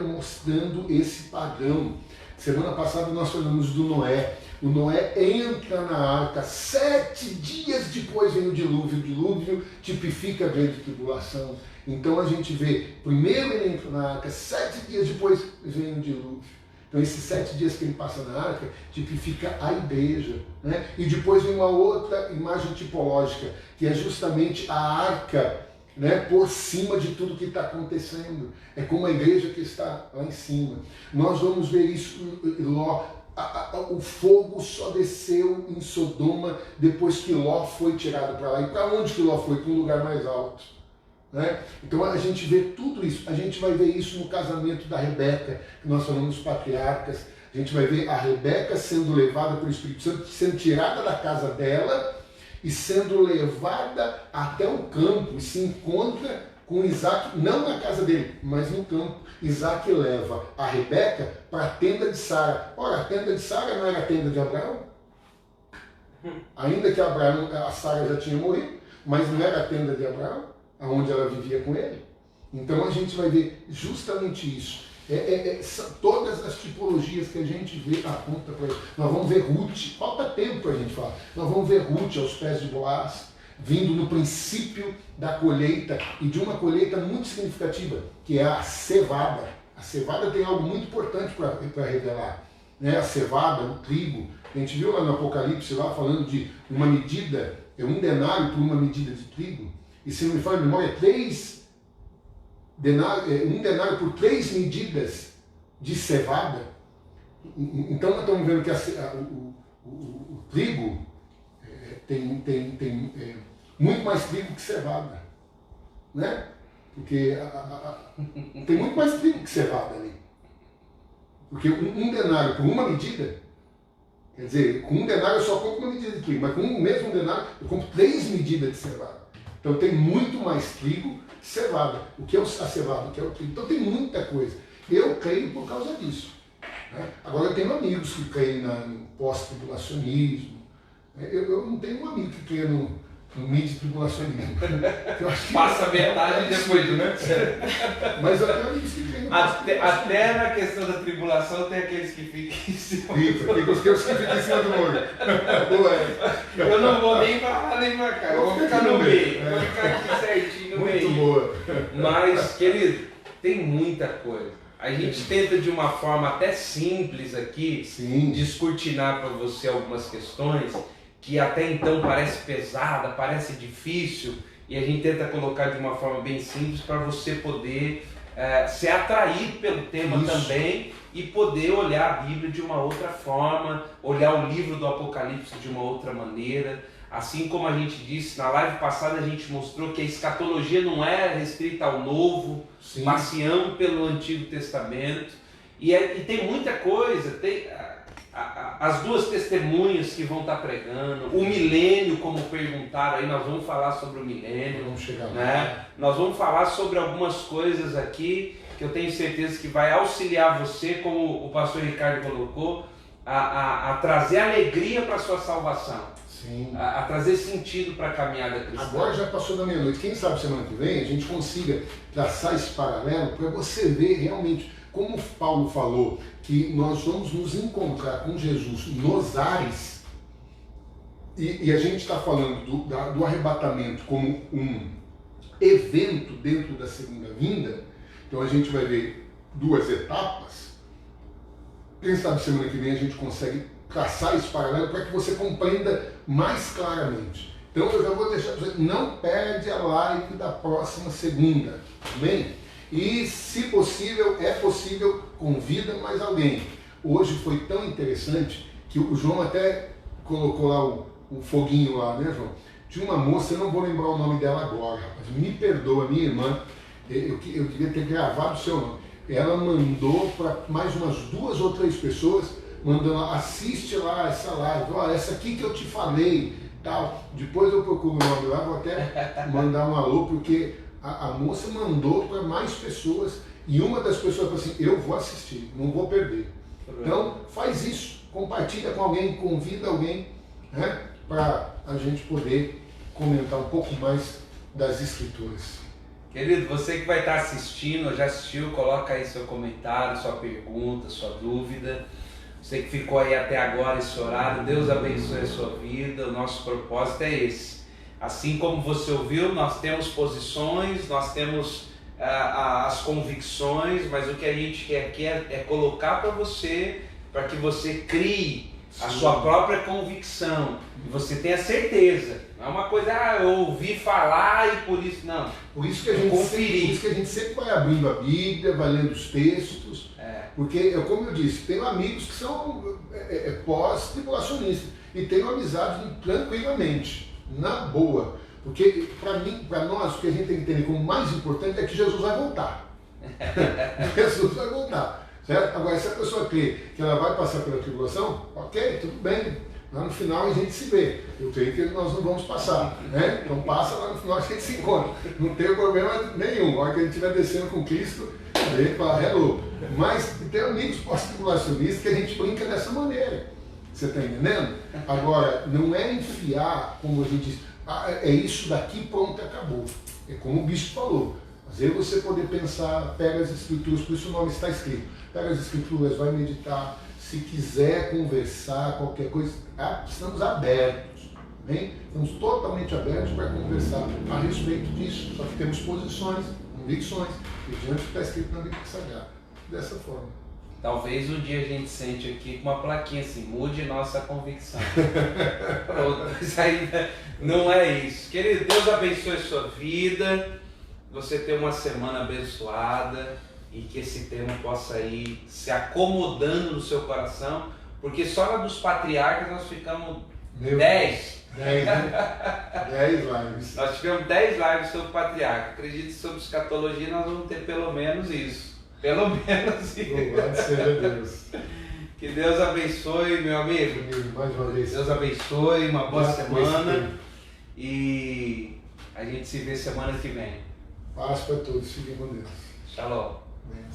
mostrando esse padrão. Semana passada nós falamos do Noé. O Noé entra na arca, 7 dias depois vem o dilúvio tipifica a grande tribulação. Então a gente vê, primeiro ele entra na arca, 7 dias depois vem o dilúvio. Então esses 7 dias que ele passa na arca tipifica a igreja, né? E depois vem uma outra imagem tipológica, que é justamente a arca, né, por cima de tudo que está acontecendo. É como a igreja que está lá em cima. Nós vamos ver isso em Ló. O fogo só desceu em Sodoma depois que Ló foi tirado para lá. E para onde que Ló foi? Para um lugar mais alto, né? Então a gente vê tudo isso. A gente vai ver isso no casamento da Rebeca, que nós falamos dos patriarcas. A gente vai ver a Rebeca sendo levada pelo Espírito Santo, sendo tirada da casa dela e sendo levada até o campo, e se encontra com Isaac, não na casa dele, mas no campo. Isaac leva a Rebeca para a tenda de Sara. Ora, a tenda de Sara não era a tenda de Abraão? Ainda que a Sara já tinha morrido, mas não era a tenda de Abraão, onde ela vivia com ele. Então a gente vai ver justamente isso. Todas as tipologias que a gente vê aponta para isso. Nós vamos ver Ruth, falta tempo para a gente falar. Nós vamos ver Ruth aos pés de Boaz, vindo no princípio da colheita, e de uma colheita muito significativa, que é a cevada. A cevada tem algo muito importante para revelar. Né? A cevada, o trigo, a gente viu lá no Apocalipse, lá falando de uma medida, 1 denário por uma medida de trigo, e se não me falha a memória, 1 denário por 3 medidas de cevada. Então nós estamos vendo que o trigo tem muito mais trigo que cevada, né? Porque tem muito mais trigo que cevada ali. Porque 1 denário por uma medida, quer dizer, com 1 denário eu só compro uma medida de trigo, mas com o mesmo denário eu compro 3 medidas de cevada. Então tem muito mais trigo que cevada. O que é a cevada? O que é o trigo? Então tem muita coisa. Eu creio por causa disso. Né? Agora eu tenho amigos que creem no pós-tribulacionismo. Eu não tenho um amigo que creia no mid-tribulacionismo. Passa a metade e depois, né? Mas eu tenho amigos que creem no até na questão da tribulação tem aqueles que ficam em cima. Tem os que ficam em cima do muro. Eu não vou nem pra lá nem pra cá, eu vou ficar no meio. Vou ficar aqui certinho no meio. Muito boa. Mas, querido, tem muita coisa. A gente tenta de uma forma até simples aqui, Sim, descortinar para você algumas questões que até então parece pesada, parece difícil, e a gente tenta colocar de uma forma bem simples para você poder ser atraído pelo tema também e poder olhar a Bíblia de uma outra forma, olhar o livro do Apocalipse de uma outra maneira. Assim como a gente disse, na live passada a gente mostrou que a escatologia não é restrita ao Novo, passeando pelo Antigo Testamento, e tem muita coisa, tem as 2 testemunhas que vão estar pregando, o milênio, como perguntaram aí, nós vamos falar sobre o milênio, vamos chegar lá. né? Nós vamos falar sobre algumas coisas aqui que eu tenho certeza que vai auxiliar você, como o pastor Ricardo colocou, a trazer alegria para a sua salvação. Sim. A trazer sentido para a caminhada cristã. Agora já passou da meia-noite. Quem sabe semana que vem a gente consiga traçar esse paralelo para você ver realmente como Paulo falou que nós vamos nos encontrar com Jesus nos ares, e a gente está falando do arrebatamento como um evento dentro da segunda vinda. Então a gente vai ver 2 etapas. Quem sabe semana que vem a gente consegue traçar esse paralelo para que você compreenda mais claramente. Então eu já vou deixar para você, não perde a live da próxima segunda, amém? E se possível, convida mais alguém. Hoje foi tão interessante que o João até colocou lá o foguinho lá, né, João? Tinha uma moça, eu não vou lembrar o nome dela agora, mas me perdoa, minha irmã, eu queria ter gravado o seu nome. Ela mandou para mais umas 2 ou 3 pessoas, mandando, assiste lá essa live, ó, essa aqui que eu te falei, tal. Depois eu procuro o nome lá, vou até mandar um alô, porque a moça mandou para mais pessoas, e uma das pessoas falou assim, eu vou assistir, não vou perder. Então, faz isso, compartilha com alguém, convida alguém, né, para a gente poder comentar um pouco mais das Escrituras. Querido, você que vai estar assistindo, ou já assistiu, coloca aí seu comentário, sua pergunta, sua dúvida. Você que ficou aí até agora esse horário, Deus abençoe a sua vida, o nosso propósito é esse. Assim como você ouviu, nós temos posições, nós temos as convicções, mas o que a gente quer aqui é colocar para você, para que você crie a sua própria convicção, e você tenha certeza. Não é uma coisa, eu ouvi falar e por isso, não. Por isso que a gente sempre vai abrindo a Bíblia, vai lendo os textos, porque, como eu disse, tenho amigos que são pós-tribulacionistas, e tenho amizade tranquilamente, na boa. Porque, para nós, o que a gente tem que entender como mais importante é que Jesus vai voltar. Jesus vai voltar. Certo? Agora, se a pessoa crê que ela vai passar pela tribulação, ok, tudo bem. Lá no final a gente se vê. Eu creio que nós não vamos passar. Né? Então passa, lá no final a gente se encontra. Não tem problema nenhum. A hora que a gente estiver descendo com Cristo, a gente fala, hello. Mas tem amigos pós-tribulacionistas que a gente brinca dessa maneira. Você está entendendo? Agora, não é enfiar, como a gente diz, é isso daqui, pronto, acabou. É como o bispo falou. Às vezes você poder pensar, pega as Escrituras, por isso o nome está escrito. Pega as Escrituras, vai meditar. Se quiser conversar, qualquer coisa, estamos abertos. Bem? Estamos totalmente abertos para conversar a respeito disso. Só que temos posições, convicções, mediante o que está escrito na Bíblia Sagrada. dessa forma. Talvez um dia a gente sente aqui com uma plaquinha assim, mude nossa convicção. Pronto, mas ainda não é isso. Querido, Deus abençoe a sua vida, você ter uma semana abençoada e que esse tema possa ir se acomodando no seu coração, porque só na dos patriarcas nós ficamos 10. 10, né? 10 lives. Nós tivemos 10 lives sobre patriarca. Acredito que sobre escatologia nós vamos ter pelo menos isso. Pelo menos isso. Louvado seja Deus. Que Deus abençoe, meu amigo. Mais uma vez. Deus abençoe, uma boa Graças semana. E a gente se vê semana que vem. Paz para todos. Fiquem com Deus. Shalom. Amém.